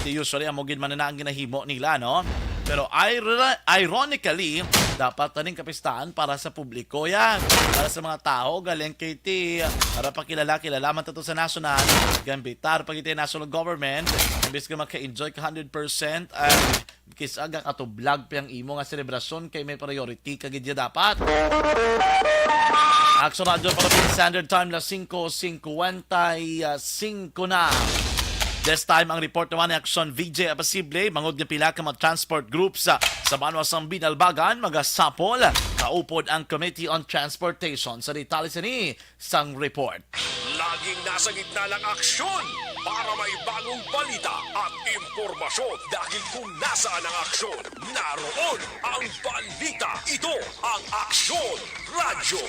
Usually amogin man na ang ginahimo nila, no? Pero ironically, dapat taning kapistahan para sa publiko yan. Para sa mga tao, galing KT, para pakilala-kilalaman ito sa national, gambitar pag ito national government, imbis ka maka-enjoy ka 100%, ay kisaga ka to vlog pa yung imo nga selebrasyon kay may priority kagidya dapat. Action Radio Philippines Standard Time na 5:55 na. This time, ang report naman ni Action VJ Apasible, mangod nga pila ka mga transport groups sa Banwasang Binalbagan, magasapol, kaupod ang Committee on Transportation. Sa detalye sa ni, sang report. Laging nasa gitna ng aksyon para may bagong balita at impormasyon dahil kung nasaan ang aksyon, naroon ang balita. Ito ang Aksyon Radyo.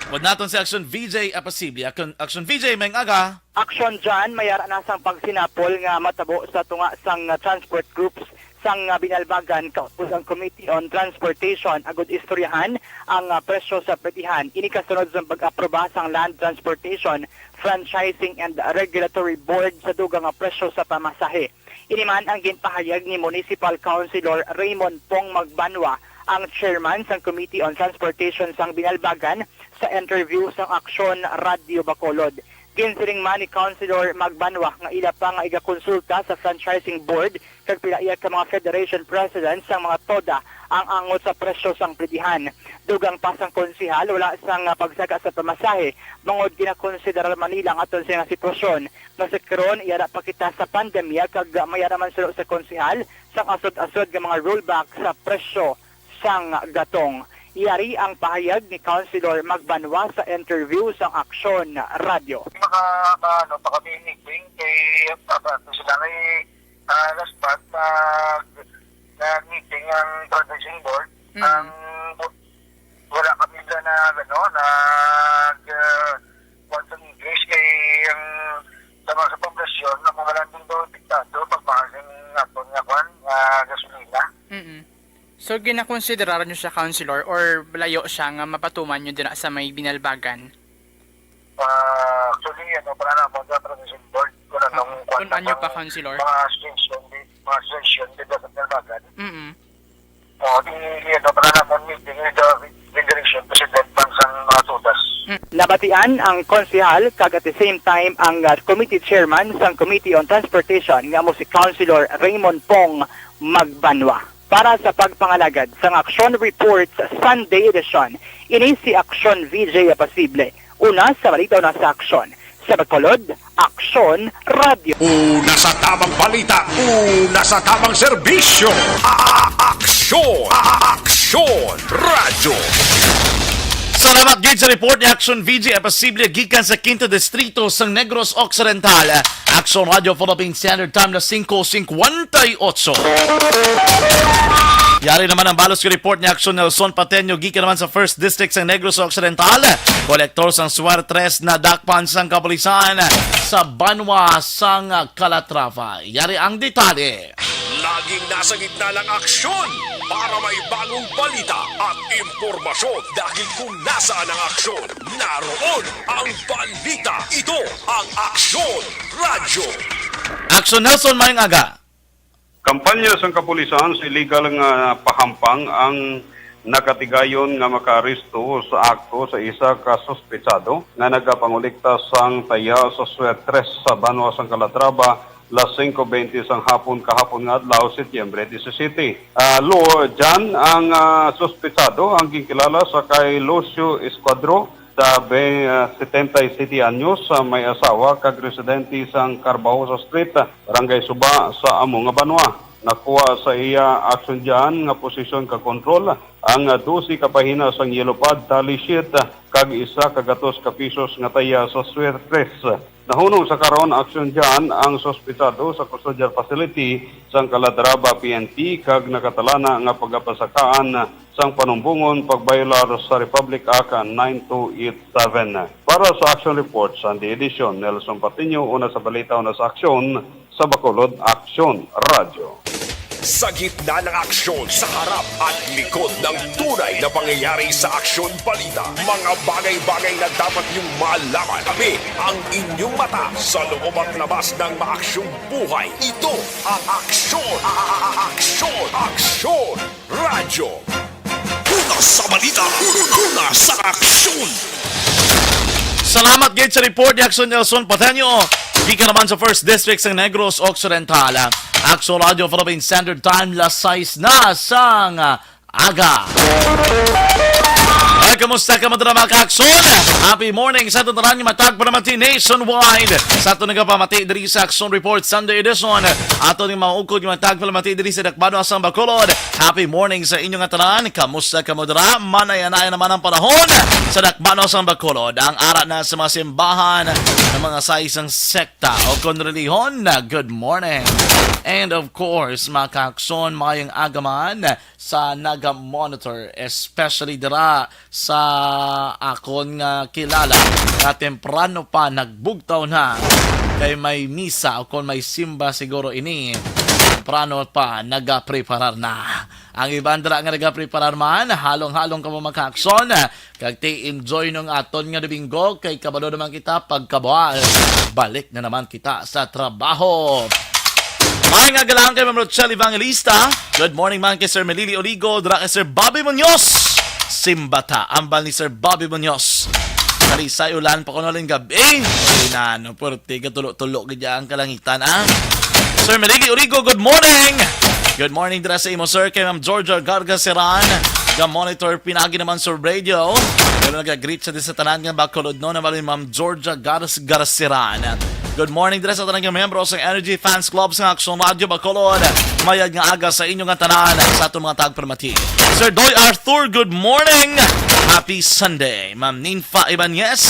Wad natin si Action VJ Apasible. Action VJ, may aga. Action dyan, mayara na sang pagsinapol nga matabo sa tunga sang transport groups sang Binalbagan kaupos ang Committee on Transportation agud istoryahan ang presyo sa petihan. Ini kasunod sa pag-aproba sang Land Transportation, Franchising and Regulatory Board sa dugang presyo sa pamasahe. Ini man ang ginpahayag ni Municipal Councilor Raymond Pong Magbanwa, ang chairman sang Committee on Transportation sang Binalbagan sa interview sang Aksyon Radio Bacolod. Ginsiling man ni Councilor Magbanwa nga ila pa nga igakonsulta sa franchising board kag pila iya ka mga federation presidents sang mga toda ang angot sa presyo sang pilihan. Dugang pasang konsihal wala sang pagsaga sa pamasahe bangod ginakonsiderar Manila ang aton sa sitwasyon nga sa karon iya pa kita sa pandemya kag maya naman sila sa konsihal sang asod-asod nga mga rollback sa presyo sang gatong. Iyari ang pahayag ni Councilor Magbanwa sa interview sa Aksyon Radio. Paka-meeting kay sila ay last part meeting ang transition board. Ang wala kami na sa English kay ang sa poblasyon na kung wala din daw diktado pagpahasing aton nga kwan gasolina. So, ginakonsiderar nyo siya, Councilor, or layo siya nga mapatuman nyo din sa may binalbagan? Actually, para na mo sa transition board, kung nyo pa, Councilor? Mga station, dito sa binalbagan. Para na mo meeting with the Federation President Bansang mga tutas. Nabatian ang konsihal kag at the same time ang committee chairman sang Committee on Transportation nga mo si Councilor Raymond Pong Magbanwa. Para sa pagpangalagad sang Action Reports Sunday edition, ini si Action VJ Apasible. Una sa balita na sa Action. Sa Bacolod, Action Radio. Una sa tamang balita, una sa tamang serbisyo. Aksyon! Aksyon! Radyo! Salamat gid sa report ni Action VJ Apasible gikan sa Quinto Distrito sang Negros Occidental. Action Radio Philippine Standard Time na 5:58. Yari naman ang balos ko report ni Action Nelson Pateño gikan naman sa First District sang Negros Occidental. Kolektor sang Suartres na dakpan sang kapulisan sa Banwa sang Calatrava. Yari ang detalye. Laging nasa gitna ng aksyon para may bagong balita at impormasyon dahil kung nasaan ang aksyon, naroon ang balita. Ito ang Aksyon Radio. Action Nelson Mayang Aga. Kampanya sang kapulisan sa illegal nga pahampang ang nakatigayon nga makaaresto sa akto sa isa ka suspetsado nga nagapangulikta sang taya sa Suertres sa Banwa sang Calatrava las 5:20 sang hapon kahapon nga adlaw Setyembre 17. Diyan ang suspetsado ang ginkilala sa kay Lucio Escuadro sa 77 anyos may asawa kag residente sang Carbaosa Street, Barangay Suba sa amo nga Banwa. Nakuha sa iya action dyan nga posisyon ka kontrol ang 12 kapahina sang yellow pad tali sheet kag isa kagatos ka pisos nga taya sa Suertres. Nahunong sa karon aksyon dyan ang sospitado sa custodial facility sang Calatrava PNP kag nakatalana nga pagapasakaan sang panumbungon pagbaylar sa Republic Act 9287. Para sa Action Report Sunday edition, Nelson Patiño, una sa balita, una sa aksyon sa Bacolod, Aksyon Radio. Sa gitna ng aksyon, sa harap at likod ng tunay na pangyayari sa Aksyon Balita, mga bagay-bagay na dapat niyong malaman. Kami ang inyong mata sa loob at labas ng maaksyong buhay. Ito ang Aksyon! Aksyon! Aksyon! Radyo! Una sa balita! Una sa aksyon! Salamat gid sa report ni Action Nelson Pateño. Gikan naman sa First District ng Negros Occidental. Action Radio Philippine Standard Time las 6 na sang aga. Ay, kamusta ka mga mga ka-aksyon? Happy morning sa ito tanan yung matag para mati nationwide. Sa ito nagpamati diri sa Action Report Sunday edition. Ato yung mga ukod yung matag para mati diri sa Dakbano Asang Bacolod. Happy morning sa inyong tanan. Kamusta ka mga manaya-naya naman ang panahon sa Dakbano Asang Bacolod. Ang ara na sa mga simbahan ng mga sa isang sekta o konrelihon na good morning. And of course, mga ka-aksyon, mayang agaman sa naga-monitor, especially dira sa akon nga kilala na temprano pa nagbugtaw na kay may misa o kung may simba siguro ini temprano pa nagapreparar na. Ang ibang dira nga nagapreparar man, halong-halong ka mo magka-aksyon kag enjoy nung aton nga Domingo kay kabalo naman kita pagkabual. Balik na naman kita sa trabaho. May nga galang kay Ma'am Rochelle Evangelista. Good morning man kay Sir Melili Oligo, dira kay Sir Bobby Munoz. Simbata, ambal ni Sir Bobby Munoz. Talisay ulan pa kuno ling gabi. Inano porte katulo-tulo gid ang kalangitan ah. Sir Merigi Urigo, good morning. Good morning dira sa imo sir kay Ma'am Georgia Gargaseran. Monitor pinagi naman sa radio. Pero nag-greet siya din sa tanan nga bakulod no na bali Ma'am Georgia Gargaseran. Good morning dira sa tanan nga miyembro sa Energy Fans Club sa Action Radio Bacolod. Mayad nga aga sa inyo nga tanan sa atong mga tagpermati. Sir Doy Arthur, good morning. Happy Sunday. Ma'am Ninfa Ibanez,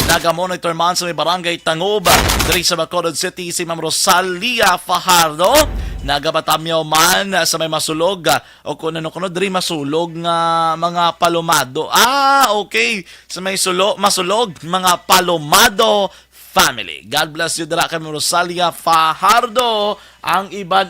naga-monitor man sa may barangay Tangob diri sa Bacolod City si Ma'am Rosalia Fajardo. Nagabatamyaw man sa may masulog o kung ano diri masulog nga mga palomado. Okay. Sa may masulog mga palomado family. God bless you dira kay Rosalia Fajardo. Ang iba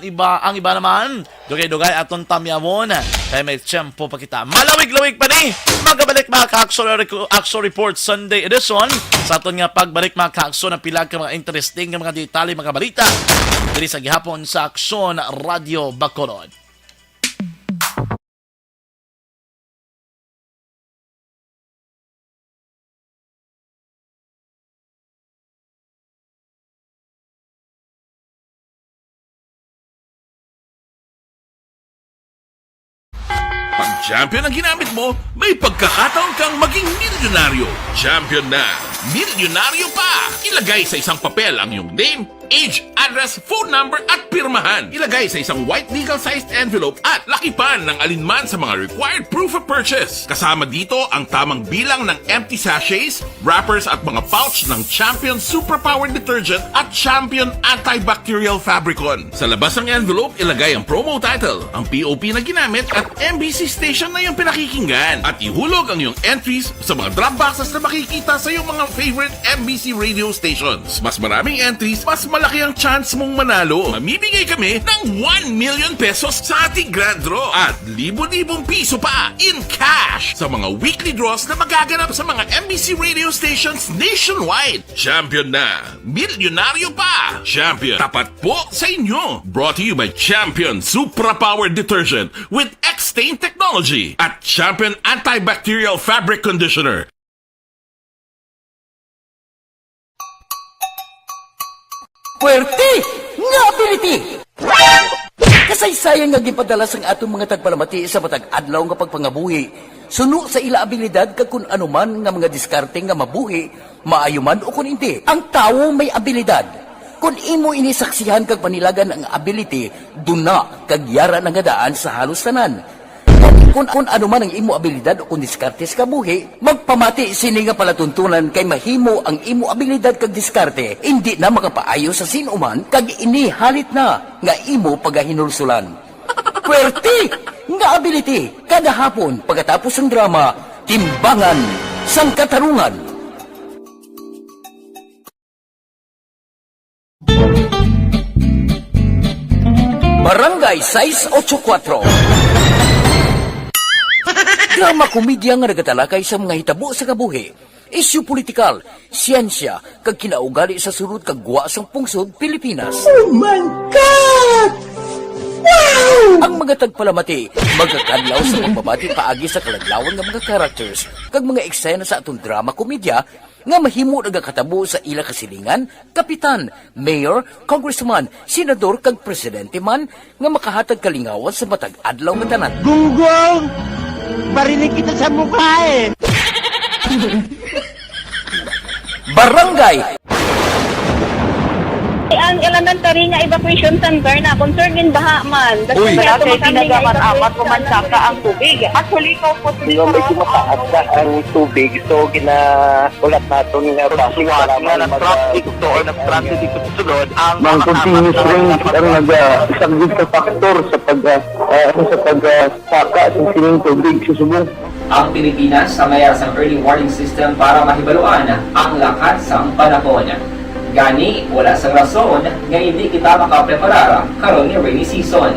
naman dugay-dugay aton tamyamon kay may tiyempo pa kita. Malawig-lawig pa ni. Magabalik mga ka-Action Report Sunday edition. Sa aton nga pagbalik mga ka-Action ang pilag ka mga interesting nga mga detalye mga balita diri sa gihapon sa Action Radio Bacolod. Pag champion ang ginamit mo, may pagkakataon kang maging milyonaryo. Champion na, milyonaryo pa! Ilagay sa isang papel ang iyong name, age, address, phone number at pirmahan. Ilagay sa isang white legal-sized envelope at lakipan ng alinman sa mga required proof of purchase. Kasama dito ang tamang bilang ng empty sachets, wrappers at mga pouch ng Champion Superpower Detergent at Champion Antibacterial Fabricon. Sa labas ng envelope, ilagay ang promo title, ang POP na ginamit at MBC station na yung pinakikinggan. At ihulog ang iyong entries sa mga drop boxes na makikita sa iyong mga favorite MBC radio stations. Mas maraming entries, mas malaki ang chance mong manalo. Mamimigay kami ng 1 million pesos sa ating grand draw at libo-libong piso pa in cash sa mga weekly draws na magaganap sa mga MBC radio stations nationwide. Champion na, milyonaryo pa. Champion, tapat po sa inyo. Brought to you by Champion Superpower Detergent with X-Stain Technology at Champion Antibacterial Fabric Conditioner. Puwerte nga ability! Kasaysayan nga gipadala sang atong mga tagpalamati sa matag adlaw nga pagpangabuhi. Suno sa ila abilidad kag kun anuman nga mga diskarte nga mabuhi, maayo man o kun hindi. Ang tawo may abilidad. Kung imo inisaksihan kag panilagan ang ability, duna kag yara nga daan sa halos tanan. Kung ano man ang imo abilidad o kung diskarte sa kabuhi, magpamati sini nga palatuntunan kay mahimo ang imo abilidad kag diskarte, hindi na makapaayo sa sinuman kag inihalit na nga imo pagahinulsulan. Puwerte nga ability, kada hapon pagkatapos ng drama, Timbangan sang Katarungan. Barangay 684. Drama komedya nga nagatalakay sa mga hitabo sa kabuhi, isyu politikal, siyensya, kag kinaugali sa surut kag guwa sang pungsod Pilipinas. Oh my God! Wow! Ang mga tagpalamati, magkakadlaw sa pagbabati paagi sa kalaglawan ng mga characters, kag mga eksena sa atong drama komedya, nga mahimo nagakatabo sa ila kasilingan, kapitan, mayor, congressman, senador, kag presidente man, nga makahatag kalingawan sa matag adlaw nga tanan. Gunggong! Barinig kita sa mukha eh! Barangay! Ang elementary nga evacuation center na concern din baha man. Uy, kasi pinagamat-amat pumansaka ang tubig. Actually, ikaw po Medyo mataas na ang tubig. So, ulat natin nga pasiwala na nag-traffic to or nag-traffic dito sa sulod. Ang continuous rain ang nag-isagid sa factor sa pagsaka sa sining tubig sa subong. Ang Pilipinas sa mayroon ng early warning system para mahibaluan ang lakas ng panahon. Gani, wala sa rason nga hindi kita makapreparara karon ni rainy season.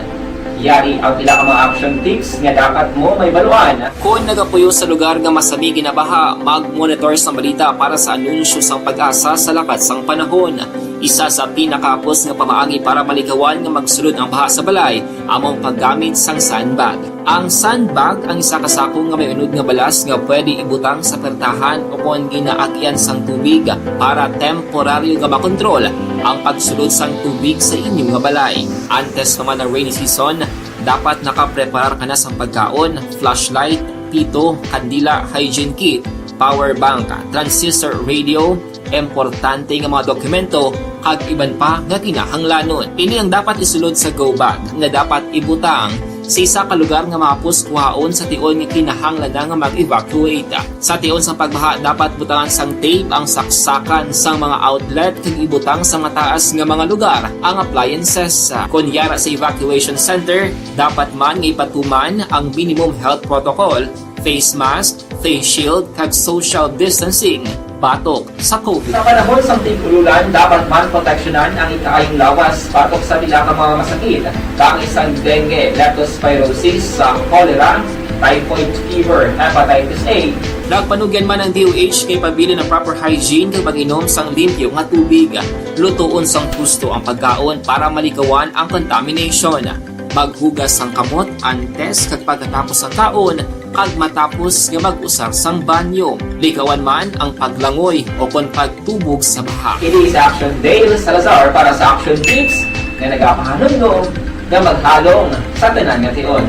Yari ang pila ka mga action tips nga dapat mo may baluan. Kung nagapuyo sa lugar nga masabi ginabaha, mag-monitor sa balita para sa anunsyo sa pag-asa sa lakas ng panahon. Isa sa pinakapos nga pamaagi para malikawan nga magsulod ang baha sa balay among paggamit sang sandbag. Ang sandbag ang isa kasakong nga may unod nga balas nga pwede ibutang sa pertahan upon ginaagyan sang tubig para temporaryo nga makontrol ang pagsulod sang tubig sa inyong nga balay. Antes naman ng rainy season, dapat nakapreparar ka na sang pagkaon, flashlight, pito, kandila, hygiene kit, power bank, transistor radio, importante nga mga dokumento kag iban pa nga kinahanglanon. Ini ang dapat isulod sa go bag nga dapat ibutang sa isa ka lugar nga mapus kuhaon sa tion nga kinahanglan nga mag-evacuate. Sa tion sa pagbaha dapat butangan sang tape ang saksakan sang mga outlet kag ibutang sa mataas nga mga lugar ang appliances. Kunyara sa evacuation center, dapat man nga ipatuman ang minimum health protocol, face mask, face shield kag social distancing batok sa COVID. Sa panahon sa tigululan, dapat man proteksyonan ang ikaayong lawas batok sa bilang mga masakit. Kang isang dengue, leptospirosis, cholera, typhoid fever, hepatitis A. Nagpanugyan man ang DOH kay pabili ng proper hygiene kay pag-inom sang limpyo nga tubig. Lutuon sang gusto ang pagkaon para malikawan ang contamination. Maghugas sang kamot antes kag pagkatapos ang kaon kag matapos nga mag-usar sang banyo. Likawan man ang paglangoy o kon pagtubog sa baha. It is Action Dale Salazar para sa Action Tips na nagapahanong na maghalong sa tanan nga tion.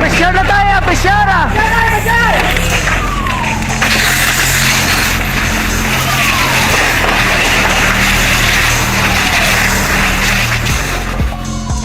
Pasyara tayo! Pasyara!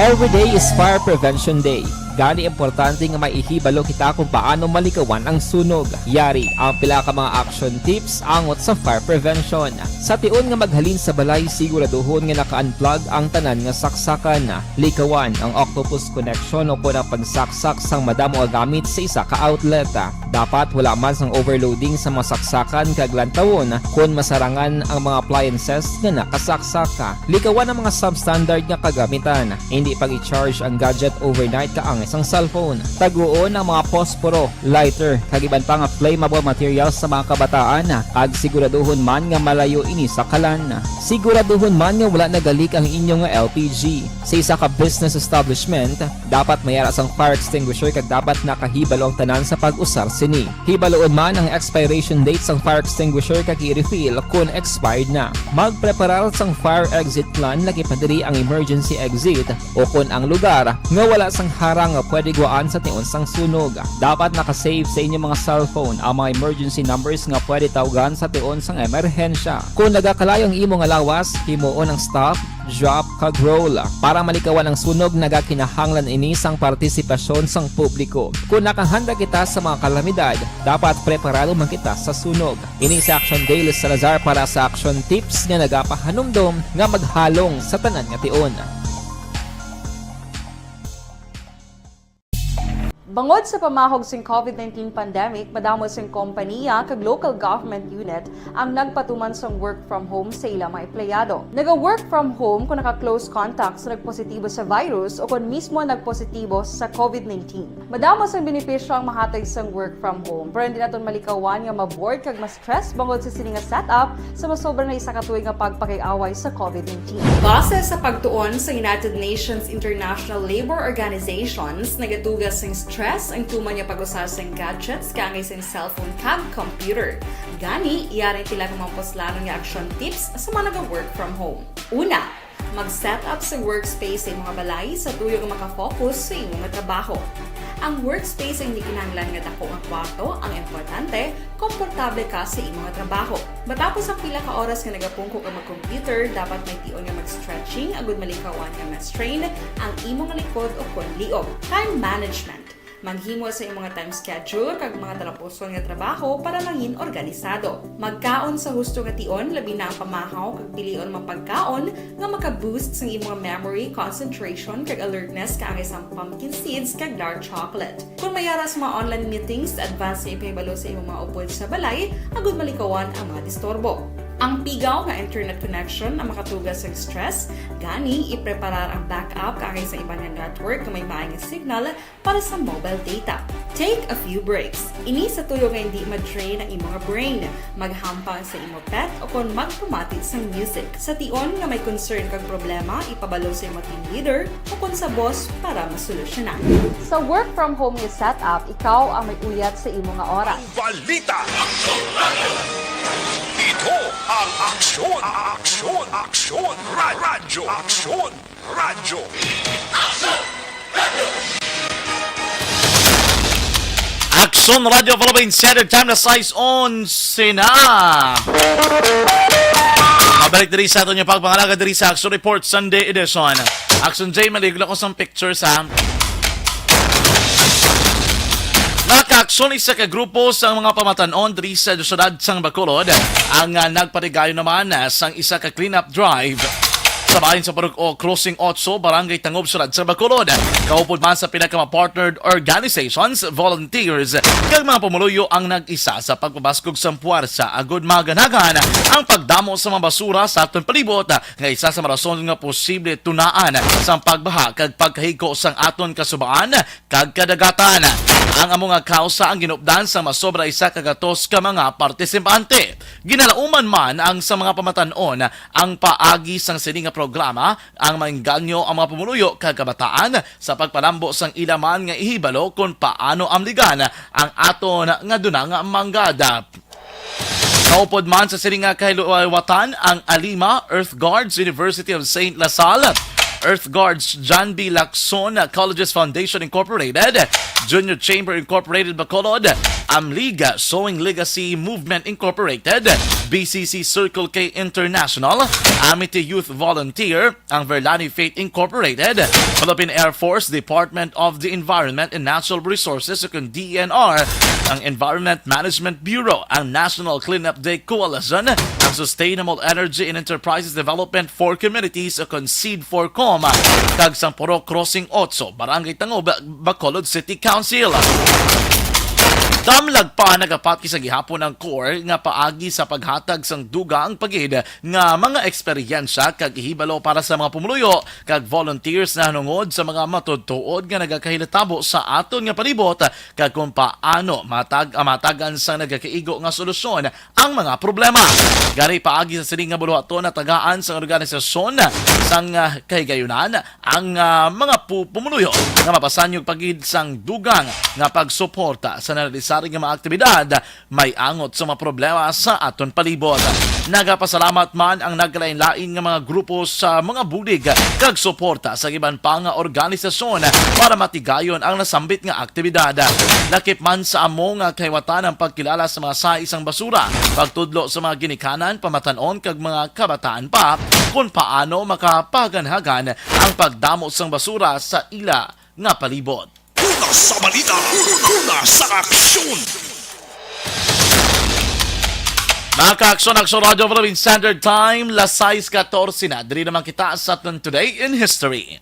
Every day is Fire Prevention Day. Gani importante nga maihibalo kita kung paano malikawan ang sunog. Yari ang pila ka mga action tips angot sa fire prevention. Sa tion nga maghalin sa balay, siguraduhon nga naka-unplug ang tanan nga saksakan. Likawan ang octopus connection o po na pagsaksak sang madamo nga gamit sa isa ka outlet. Dapat wala man sang overloading sa mga saksakan kag lantawon kung masarangan ang mga appliances nga nakasaksaka. Likawan ang mga substandard nga kagamitan. Hindi pag-i-charge ang gadget overnight kaang isang cellphone. Taguon ang mga posporo, lighter, kag iban pa nga flammable materials sa mga kabataan. Kag siguraduhon man nga malayo ini sa kalan. Siguraduhon man nga wala nagalik ang inyong LPG. Sa isa ka business establishment, dapat mayara sang fire extinguisher kag dapat nakahibalo ang tanan sa pag-usar sini. Hibaloon man ang expiration date sang fire extinguisher kag i-refill kung expired na. Magpreparar sang fire exit plan lagi padiri ang emergency exit o kung ang lugar nga wala sang harang nga pwede guaan sa tion sang sunog. Dapat nakasave sa inyong mga cellphone ang mga emergency numbers nga pwede tawagan sa tion sang emerhensya. Kung nagakalayo ang imong lawas, himuon ang stop, drop kag roll para malikawan ang sunog. Nagakinahanglan ini sang partisipasyon sang publiko. Kung nakahanda kita sa mga kalamidad, dapat preparado man kita sa sunog. Ini sa Action Dale Salazar para sa Action Tips nga nagapahanumdom nga maghalong sa tanan nga tion. Bangod sa pamahog sing COVID-19 pandemic, madamo sing kompanya kag local government unit ang nagpatuman sang work from home sa ilang mga empleyado. Naga-work from home kung naka-close contact sa nagpositibo sa virus o kung mismo nagpositibo sa COVID-19. Madamo sang benepisyo ang mahatag sang work from home, pero hindi naton malikawan nga ma-bored kag ma-stress bangod sa sini nga setup sa masobra na isa ka tuig nga pagpakiaway sa COVID-19. Base sa pagtuon sa United Nations International Labour Organizations, nagatugas sing stress ang tuman niya pag-usar sa gadgets kangay sa cellphone kag computer. Gani, iyarin tila ng mga poslano nga action tips sa mga nag-work from home. Una, mag-set up sa workspace sa mga balay sa tuyo nga makafocus sa inyong trabaho. Ang workspace ay hindi kinahanglan nga dako ang kwarto, ang importante, komportable ka sa imong trabaho. Matapos ang pila ka oras nga nagapungko ka mag-computer, dapat may tion nga mag-stretching agud malikawan nga ma-strain ang imong likod o kon liog. Time management. Manghimo sa imong time schedule kag mga talapuson nga trabaho para mangin organisado. Magkaon sa husto nga tion, labi na ang pamahaw kag pilion mapagkaon nga maka-boost sa imong memory, concentration kag alertness kaangay sa pumpkin seeds kag dark chocolate. Kung mayara sa mga online meetings, advance sa ipahibalo sa imong mga upod sa balay, agud malikawan ang mga disturbo. Ang pigaw nga internet connection ang makatugas sa stress, gani ipreparar ang backup kaagay sa iba nga network kung may maayong signal para sa mobile data. Take a few breaks. Ini sa tuyo nga hindi ma-drain ang imong brain, maghampang sa imong pet o kung magpumati sa music. Sa tion nga may concern kag problema, ipabalo sa imong team leader o kung sa boss para masolusyonan. Sa work from home nga setup, ikaw ang may uyat sa imong nga oras. Balita! Ito ang aksyon! Aksyon! Aksyon! Radyo! Aksyon! Radyo! Aksyon Radio Philippines Standard Time na size 11 na. Mabalik diri sa ato niya pagpangalaga diri sa Action Report Sunday Edition. Action J, maligla ko sa pictures ha. Nakaaksyon isa ka grupo sa mga pamatanon diri sa syudad sang Bacolod ang nagpatigayon naman sang isa ka cleanup drive sa bahin sa Parug o Crossing 8, Barangay Tangob, Syudad sa Bacolod. Kaupod man sa pinaka-partnered organizations, volunteers, kag mga pumuluyo ang nag-isa sa pagpabaskog sa puwersa agud maganagan ang pagdamo sa mga basura sa aton palibot nga isa sa marason nga posible tunaan sa pagbaha kag pagkahiko sang aton kasubaan kag kadagatan. Ang among nga kausa ang ginupdan sa masobra isa kagatos ka mga partisipante. Ginalauman man ang sa mga pamatanon ang paagi sang sini nga programa ang maingganyo ang mga pumuluyo kag kabataan sa pagpalambo sang ilaman nga ihibalo kung paano amligan ang aton nga dunang manggada. Kaupod man sa sini nga kahiluwatan ang Alima Earth Guards University of St. Lasal, Earth Guards John B. Lacson Colleges Foundation Incorporated, Junior Chamber Incorporated Bacolod, Amliga Sowing Legacy Movement Incorporated, BCC Circle K International, Amity Youth Volunteer, ang Verlani Faith Incorporated, Philippine Air Force Department of the Environment and Natural Resources o DNR, ang Environment Management Bureau, ang National Cleanup Day Coalition, ang Sustainable Energy and Enterprises Development for Communities o SEED4Com, kag sang Puro Crossing 8, Barangay Tangob, Bacolod City Council. Damlag pa nagapat sa gihapon ng core nga paagi sa paghatag sang dugang pagid nga mga eksperyensya kag ihibalo para sa mga pumuluyo kag volunteers na nungod sa mga matudtuod nga nagakahilitabo sa aton nga palibot kag kung paano matagan sa nagakaigo nga solusyon ang mga problema. Gani paagi sa sining nga buluhaton na tagaan sa organisasyon sang kahigayunan ang mga pumuluyo nga mapasanyog pagid sang dugang nga pagsuporta sa nalisari nga mga aktibidad may angot sa mga problema sa aton palibot. Nagapasalamat man ang naglain-lain nga mga grupo sa mga bulig kag suporta sa iban pa nga organisasyon para matigayon ang nasambit nga aktibidad. Lakip man sa among nga kahiwatan ang pagkilala sa mga saisang basura, pagtudlo sa mga ginikanan, pamatanon kag mga kabataan pa kung paano makapaganhagan ang pagdamo sang basura sa ila nga palibot. Una sa balita, una sa aksyon. Naka-aksyon Radio Philippines Standard Time, las 6:14 na. Diri naman kita sa Today in History.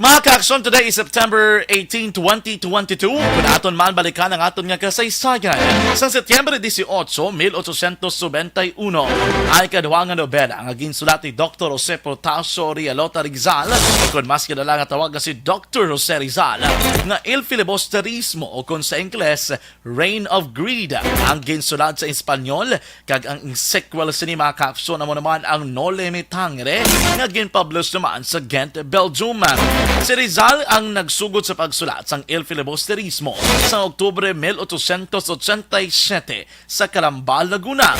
Mga ka-aksyon, today is September 18, 2022. Kung aton man balikan ang aton nga kasaysayan. Sa Setyembre 18, 1891, ay kaduha nga nobela ang ginsulat ni Dr. Jose Protasio Rialota Rizal, kung mas kilala nga tawag nga si Dr. Jose Rizal, nga Il Filibusterismo o kung sa Ingles, Reign of Greed, ang ginsulat sa Espanyol, kag ang sequel sa ni mga ka-aksyon naman ang Noli Me Tangere, nga ginpublish naman sa Ghent, Belgium. Si Rizal ang nagsugod sa pagsulat sang Il Filibusterismo sa Oktubre 1887 sa Calambal, Laguna.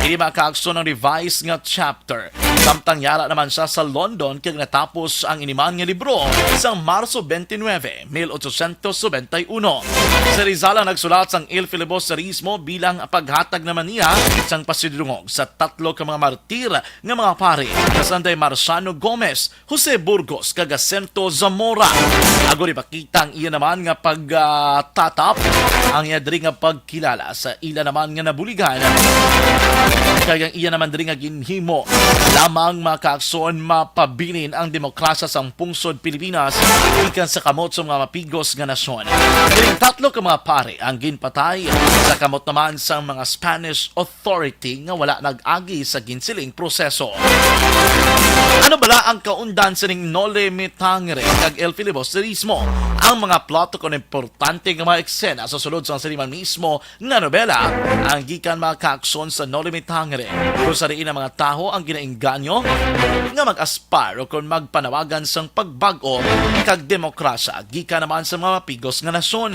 Hindi makaaksyon ng revised nga chapter. Samtang yara naman siya sa London kag natapos ang iniman nga libro sa Marso 29, 1891. Si Rizal ang nagsulat sang Il Filibusterismo bilang paghatag naman niya sang pasidungog sa tatlo ka mga martir nga mga pari kasanday Marciano Gomez, Jose Burgos kag Jacinto Zamora. Ago ipakita ang iya naman nga pagtatap ang iya diri nga pagkilala sa ila naman nga nabuligan kag ang iya naman diri nga ginhimo lamang lamang makakson mapabilin ang demokrasya sa pungsod Pilipinas ikan sa kamot sa mga mapigos nga nasyon. Kining 3 ka mga pare ang ginpatay sa kamot naman sa mga Spanish authority nga wala nag-agi sa ginsiling proseso. Ano bala ang kaundan sa ning Nole Mitangere kag El Filibusterismo? Ang mga plot kon importante nga mga eksena sa sulod sa siniman mismo nga nobela ang gikan mga kaakson sa Nole Mitangere kung sa riin ang mga taho ang ginainganyo nga mag-aspire o kung magpanawagan sang pagbago kag demokrasya gikan naman sa mga mapigos nga nasyon.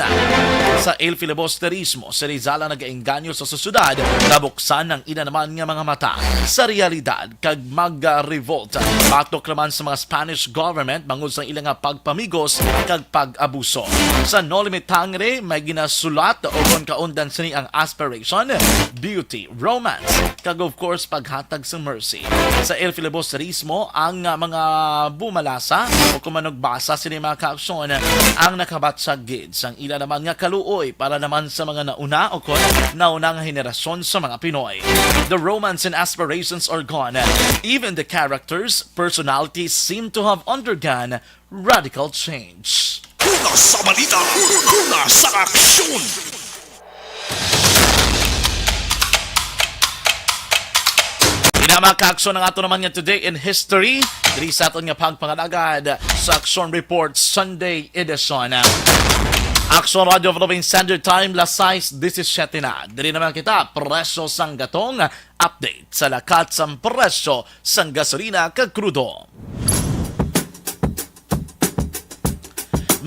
Sa El Filibusterismo, si Rizala nag-inganyo sa susyudad nabuksan ng ina naman nga mga mata sa realidad kag mag-revolt. Batok naman sa mga Spanish government bangod sa ilang pagpamigos kag pag-abuso. Sa Nole Mitangere, may ginasulat o kung kaundan sini ang aspiration, beauty, romance, kag of course paghatag sa mercy. Sa El Filibusterismo, ang mga bumalasa o kung manugbasa sini mga kaaksyon ang nakabatsag gid sang ila naman nga kaluoy para naman sa mga nauna o kung naunang henerasyon sa mga Pinoy. The romance and aspirations are gone. Even the characters, personalities seem to have undergone radical change. Una sa balita, una sa aksyon. Pinamakaksyon ng ato naman nga today in history. Diri sa aton nga pagpangalagad sa Action Report Sunday edition. Action Radio Philippine Standard Time, Lasais, this is Shetina. Diri naman kita, presyo sang gatong update sa lakat sang presyo sang gasolina kag krudo.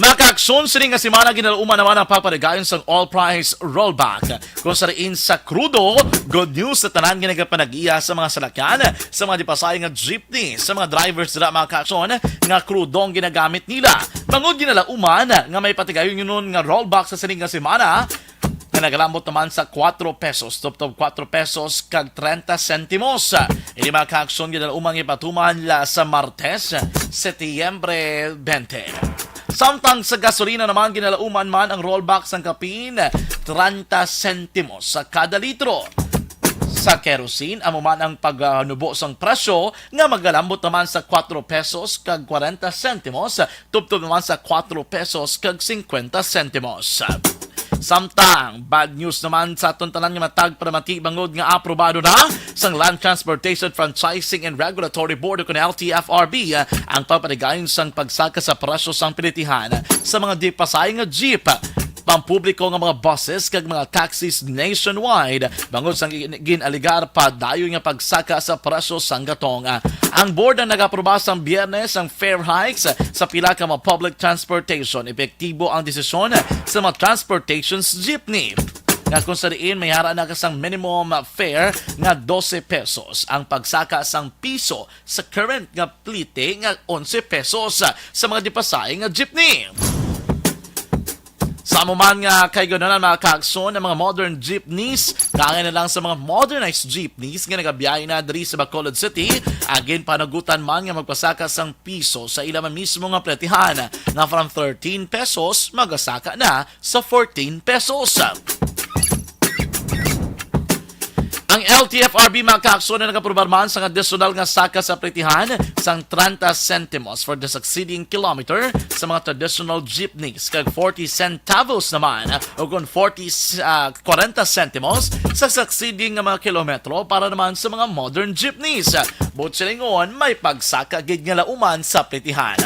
Makaakson sining nga simana ginaluma naman ang paparigayon sa all-price rollback. Kung sa riin sa krudo, good news sa tanan ginagapanag-iya sa mga salakyan, sa mga dipasay nga jeepney, sa mga drivers nila makaakson nga krudong ginagamit nila. Bangod ginalauman nga may patigayon yun nga rollback sa sining nga simana na nagalambot naman sa 4 pesos, top 4 pesos kag 30 sentimos. Hindi makaakson ginalumang ipatuman la sa Martes, Setyembre 20. Samtang sa gasolina naman ginalauman man ang rollback sang kapin 30 sentimos sa kada litro. Sa kerosene, amo man ang pagnubo sang presyo nga magalambot naman sa 4 pesos kag 40 sentimos, tubtob naman sa 4 pesos kag 50 sentimos. Samtang, bad news naman sa atong tanan nga matag para matibangod nga aprobado na sang Land Transportation Franchising and Regulatory Board o LTFRB ang papaligayon sang pagsaka sa presyo sang pinitihan sa mga dipasay nga jeep, pampubliko nga mga buses kag mga taxis nationwide bangod sang ginaligar pa dayo nga pagsaka sa presyo sang gatong. Ang board ang nag-aproba sang Biyernes ang fare hikes sa pila ka mga public transportation. Epektibo ang desisyon sa mga transportations jeepney. Nga kung sa riin may hara na kasang minimum fare nga 12 pesos. Ang pagsaka sang piso sa current nga plite nga 11 pesos sa mga dipasay nga jeepney. Sa amuman nga kay ganoon mga kaakson ng mga modern jeepneys, kaya na lang sa mga modernized jeepneys nga nagabiyahe na diri sa Bacolod City, agin panagutan man nga magpasaka sang piso sa ilaman mismo nga platihan nga from 13 pesos magasaka na sa 14 pesos. Ang LTFRB mga kaakson na nagaprobar man sa additional nga saka sa platihan sang 30 centimos for the succeeding kilometer sa mga traditional jeepneys kag 40 centavos naman o kung 40 centimos sa succeeding nga mga kilometro para naman sa mga modern jeepneys. But silingon may pagsaka gid nga lauman sa platihan.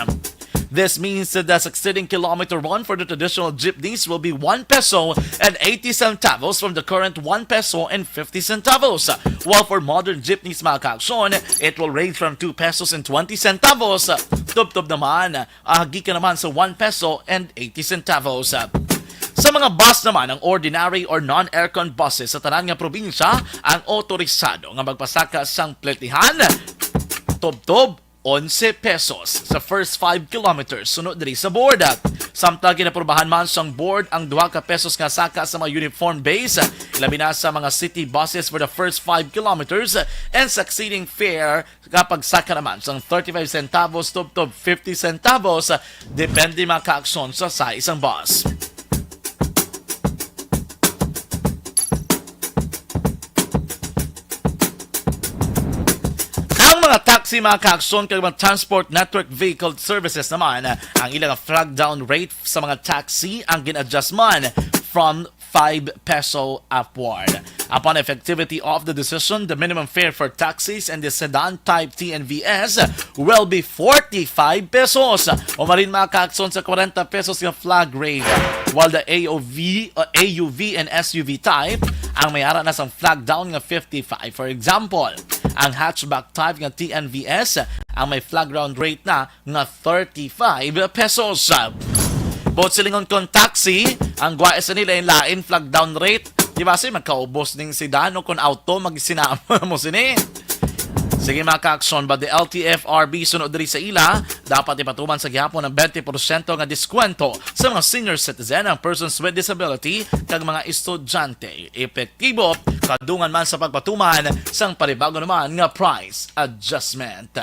This means that the succeeding kilometer run for the traditional jeepneys will be 1 peso and 80 centavos from the current 1 peso and 50 centavos. While for modern jeepneys mga kaaksyon, it will range from 2 pesos and 20 centavos. Tub-tub naman, gikan naman sa 1 peso and 80 centavos. Sa mga bus naman, ang ordinary or non-aircon buses sa tanan nga probinsya ang otorisado nga magpasaka sang platihan. Tub-tub 11 pesos sa first 5 kilometers sunod diri sa board. Samtang ginaprobahan man sang board ang 2 ka pesos nga saka sa mga uniform base, ilabi na sa mga city buses for the first 5 kilometers and succeeding fare kapag saka naman sang 35 centavos to 50 centavos depende mga kaaksyon sa isang bus. Ang mga tax taxi mga ka-aksyon kag mga transport network vehicle services naman ang ilang flag down rate sa mga taxi ang gin-adjust man from 5 peso upward. Upon effectivity of the decision, the minimum fare for taxis and the sedan type TNVS will be 45 pesos. O marin mga ka-aksyon sa 40 pesos yung flag rate. While the AUV and SUV type ang may ara na sa flag down nga 55. For example, ang hatchback type nga TNVS ang may flag down rate na nga 35 pesos. Both silingon kong taxi, ang guwais nila yung lain flag down rate. Di ba si magkaubos ning sedan o kung auto magsinama mo sini. Sige mga ka-aksyon, but the LTFRB sunod diri sa ila, dapat ipatuman sa gihapon ng 20% nga diskwento sa mga senior citizen, ang persons with disability, kag mga estudyante. Epektibo, kadungan man sa pagpatuman, sang panibago naman nga price adjustment.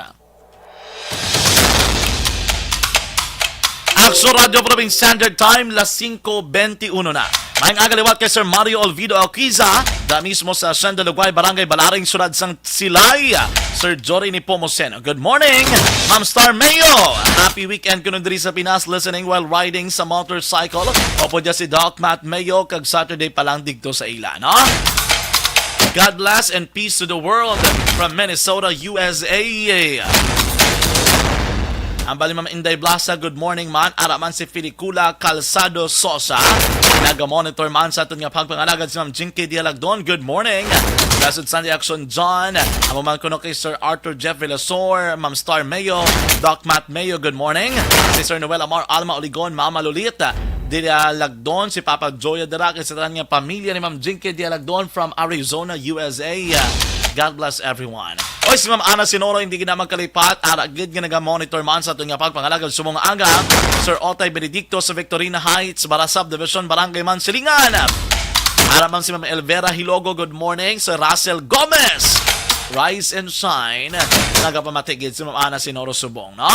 Aksyon Radio Province Standard Time, las 5:21 na. Maayong agaliwat kay Sir Mario Olvido Alquiza, da mismo sa Hacienda Lugway, Barangay Balaring, Sulad sang Silay. Sir Jory ni Pomoceno. Good morning, Ma'am Star Mayo. Happy weekend kuno diri sa Pinas, listening while riding sa motorcycle. Opo dya si Doc Matt Mayo, kag Saturday pa lang digto sa ila, no? God bless and peace to the world from Minnesota, USA. Ang bali Ma'am Inday Blasa, good morning man. Araman si Filicula Calzado Sosa. Naga-monitor man sa aton nga pagpangalagad si Ma'am Jinky Dialagdon. Good morning. Blessed Sunday Action John. Amo man kuno kay Sir Arthur Jeff Villasor, Ma'am Star Mayo, Doc Matt Mayo, good morning. Si Sir Noel Amar Alma Oligon, Mama Lolita Dialagdon, si Papa Joya Darac, sa nga pamilya ni Ma'am Jinky Dialagdon from Arizona, USA. God bless everyone. Oy, si Ma'am Ana Sinoro hindi gina magkalipat. Aragid nga naga-monitor man sa aton nga pagpangalagad sumong aga. Sir Otay Benedicto sa Victorina Heights, Barasab Division, Barangay Mansilingan. Araman si Ma'am Elvera Hilogo, good morning. Sir Russell Gomez, rise and shine. Nagapamatigid si Ma'am Ana Sinoro Subong, no?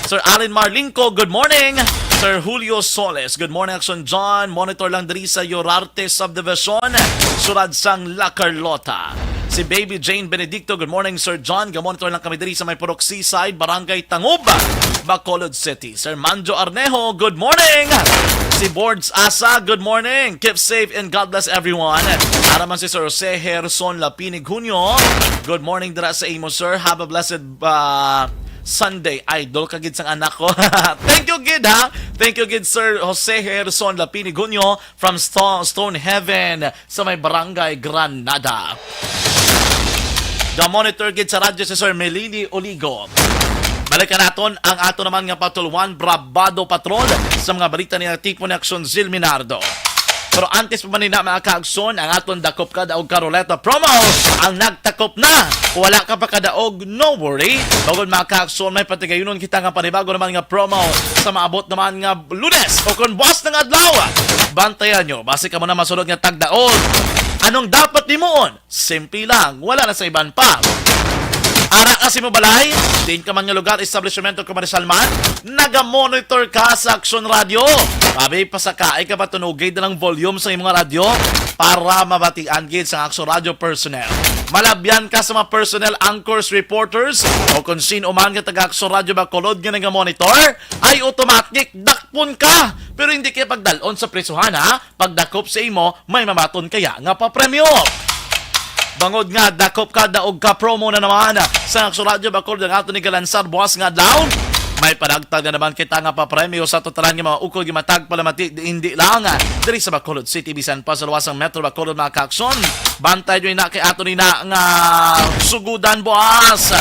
Sir Alin Marlinco, good morning. Sir Julio Soles, good morning Action John. Monitor lang diri sa Yorarte Subdivision, Surad sang La Carlota. Si Baby Jane Benedicto, good morning Sir John. Gamonitor lang kami diri sa may Purok Seaside, Barangay Tangub, Bacolod City. Sir Manjo Arnejo, good morning. Si Boards Asa, good morning. Keep safe and God bless everyone. Araman si Sir Jose Herson Lapinig Junio, good morning dira sa imo sir. Have a blessed Sunday. Idol ka gid sang anak ko. Thank you gid ha. Thank you gid Sir Jose Herson Lapinig Junio from Stone Heaven sa may Barangay Granada. The-monitor gid sa radyo si Sir Melini Oligo. Balikan naton ang ato naman nga patulwan Bravado Patrol sa mga balita ni tipo ni Aksyon Zil Minardo. Pero antes pa man na mga ka-aksyon, ang aton dakop ka daog Caroleta promo ang nagtakop na. Wala ka pa kadaog, no worry. Bagod mga ka-aksyon, may patigayunon kita nga panibago naman nga promo sa maabot naman nga Lunes o kung buwas ng adlaw. Bantayan nyo, basi ka mo na masulod nga tagdaog. Anong dapat nimuon? Simple lang, wala na sa iban pa. Ara kasi mo balay, din ka man nga lugar, establishmento komersyal man, naga-monitor ka sa Aksyon Radio. Sabi, pasakay ka ba tunugay na ng volume sa imong radyo para mabatian gid sa Aksyon Radio personnel. Malabyan ka sa mga personnel, anchors, reporters, o kung sino man nga taga-Aksyon Radio Bacolod nga naga-monitor, ay automatic dakpon ka. Pero hindi kaya pagdalon sa presuhan ha, pagdakop sa imo, may mamaton kaya nga papremyo. Bangod nga, dakop ka, daog ka, promo na naman sa Aksyon Radio Bacolod ng ato ni Galansar buwas nga down. May padagtag na naman kita nga papremyo sa totalan ng mga ukol yung matag palamati, hindi lang diri sa Bacolod City, bisan pa sa luwasang Metro Bacolod mga ka-aksyon. Bantay nyo na kay ato ni na nga sugudan buwas.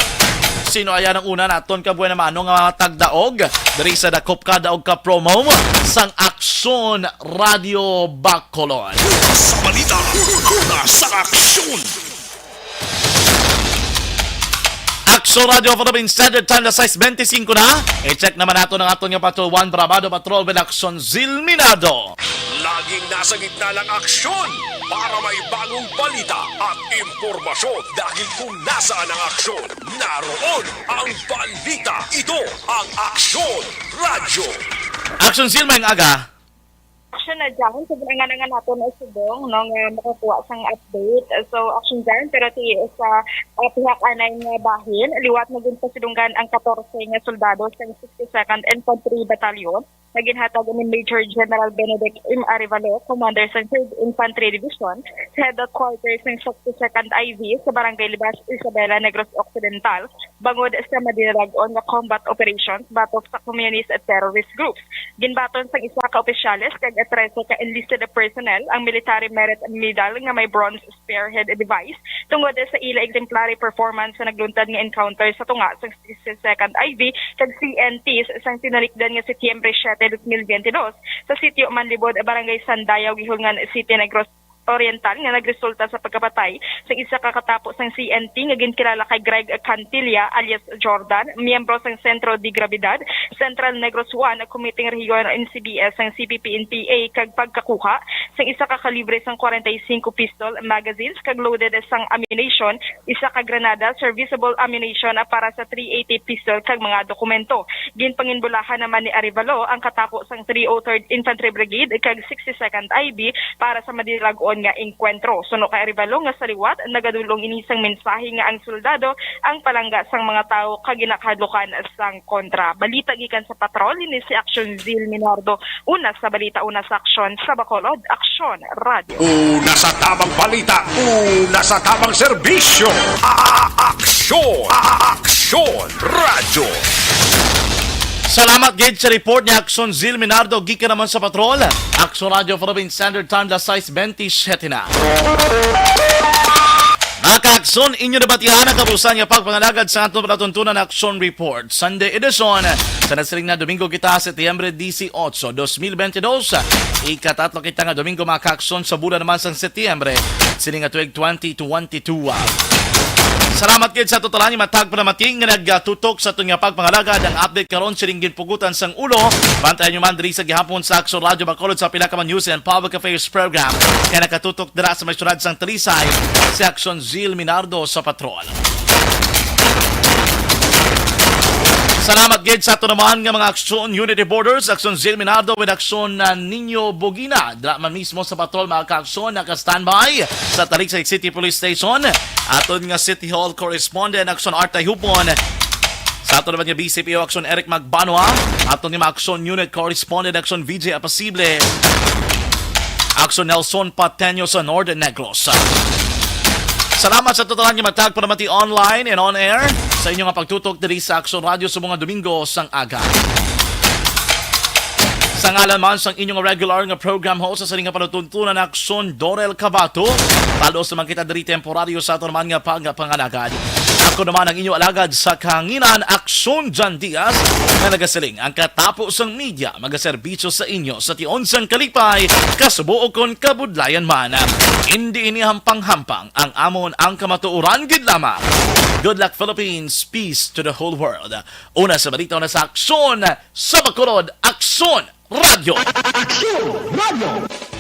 Sino ayan ang una naton ka buwan naman nga tagdaog diri sa dakop ka, daog ka promo sang Aksyon Radio Bacolod. Sa balita, nasa aksyon! Aksyon Radio Philippines Standard Time na 6:25 na. I-check naman nato ng aton nga Patrol 1 Bravado Patrol with Aksyon Zil Minado. Laging nasa gitna ng aksyon para may bagong balita at impormasyon dahil kung nasaan ang aksyon, naroon ang balita. Ito ang Aksyon Radio. Aksyon Zil, may aga. action na dyan, so nga nato na subong, no, nga makakuha sang update. So, action dyan, pero sa pihak anay nga bahin, liwat na din pasilunggan ang 14 nga soldado sa 62nd Infantry Battalion. Naginhatag ni Major General Benedict M. Arevalo, Commander sa 3rd Infantry Division, sa head of quarters ng 62nd IV sa Barangay Libas, Isabela, Negros Occidental, bangod sa madinalagon nga combat operations batok sa communist at terrorist groups. Ginbaton sa isa ka opisyales kag 13 ka enlisted personnel ang Military Merit Medal nga may bronze spearhead device tungod sa ila exemplary performance sa nagluntad nga encounter sa tunga sa 62nd IV kag CNT sa isang tinalikdan nga Setyembre 7, 2022 sa sitio Manlibod, Barangay Sandayaw, Gihulngan City, Negros Oriental nga nagresulta sa pagkapatay sa isa kakatapos ng CNT nga ginkilala kay Greg Cantilla alias Jordan, miyembro ng Sentro de Gravidad, Central Negros 1 Committee Region NCBS ng CPP-NPA kag pagkakuha sa isa ka kalibre sang 45 pistol magazines kag loaded sang ammunition, isa ka granada, serviceable ammunition para sa 380 pistol kag mga dokumento. Ginpanginbulahan naman ni Arevalo ang katapos sang 303rd Infantry Brigade kag 62nd IB para sa madilag nga engkwentro. Suno kay Arevalo nga sa liwat, nagadulong inisang mensahe nga ang soldado ang palangga sang mga tao kaginakadlukan sang kontra. Balita gikan sa patrol ni si Action Zil Minardo. Una sa balita, una sa aksyon sa Bacolod, Aksyon Radio. Una sa tamang balita, una sa tamang serbisyo. Aksyon! Aksyon Radio! Salamat gid sa report ni Action Zil Minardo, gika naman sa patrol. Action Radio Philippine Standard Time, la 6:27 na. Mga ka-Aksyon, inyo nabatihan ang kapusan nga pagpangalagad sa atong panatuntunan Action Report. Sunday edition sa nasiling na Domingo kita, Setyembre 18, 2022. Ikatatlo kita nga Domingo mga ka-Aksyon sa bulan naman sa Setyembre, siling nga tuig 2022. Salamat gid sa totalan ni matag panamating nga nagtutok sa atong pagpangalagad. Ang update karon siling ginpugutan sang ulo. Bantayan nyo man diri sa gihapon sa Action Radio Bacolod sa pila ka man news and public affairs program. Kaya nakatutok dira sa may syudad sang Talisay si Action Zil Minardo sa patrol. Salamat gid sa naman nga mga Action Unity Borders, Action Zil Minardo with Action Nino Bogina. Dra man mismo sa patrol mga ka-Aksyon naka-standby sa Talisay City Police Station. Aton nga City Hall Correspondent Action Artay Hupon. Sa aton naman nga BCPO Action Eric Magbanwa. Aton nga Action Unit Correspondent Action VJ Apasible. Action Nelson Pateño sa Northern Negros. Salamat sa totalan nga matag panamati online and on air sa inyong pagtutok diri sa Action Radio sa mga Domingo sang aga. Sa ngalan man sang inyong regular nga program host sa sining nga panutuntunan Action Dorel Cavato. Palos naman kita diri temporaryo sa aton man nga pangalagad. Ako naman ang inyong alagad sa kahanginan Action Jan Diaz na nagasiling ang katapos ng media magaserbisyo sa inyo sa tion sang kalipay kasubuo kon kabudlayan man. Hindi ini hampang-hampang ang amon ang kamatuoran gid lamang. Good luck Philippines, peace to the whole world. Una sa balita na sa Aksyon sa Bacolod, Aksyon Radio. Action Radio!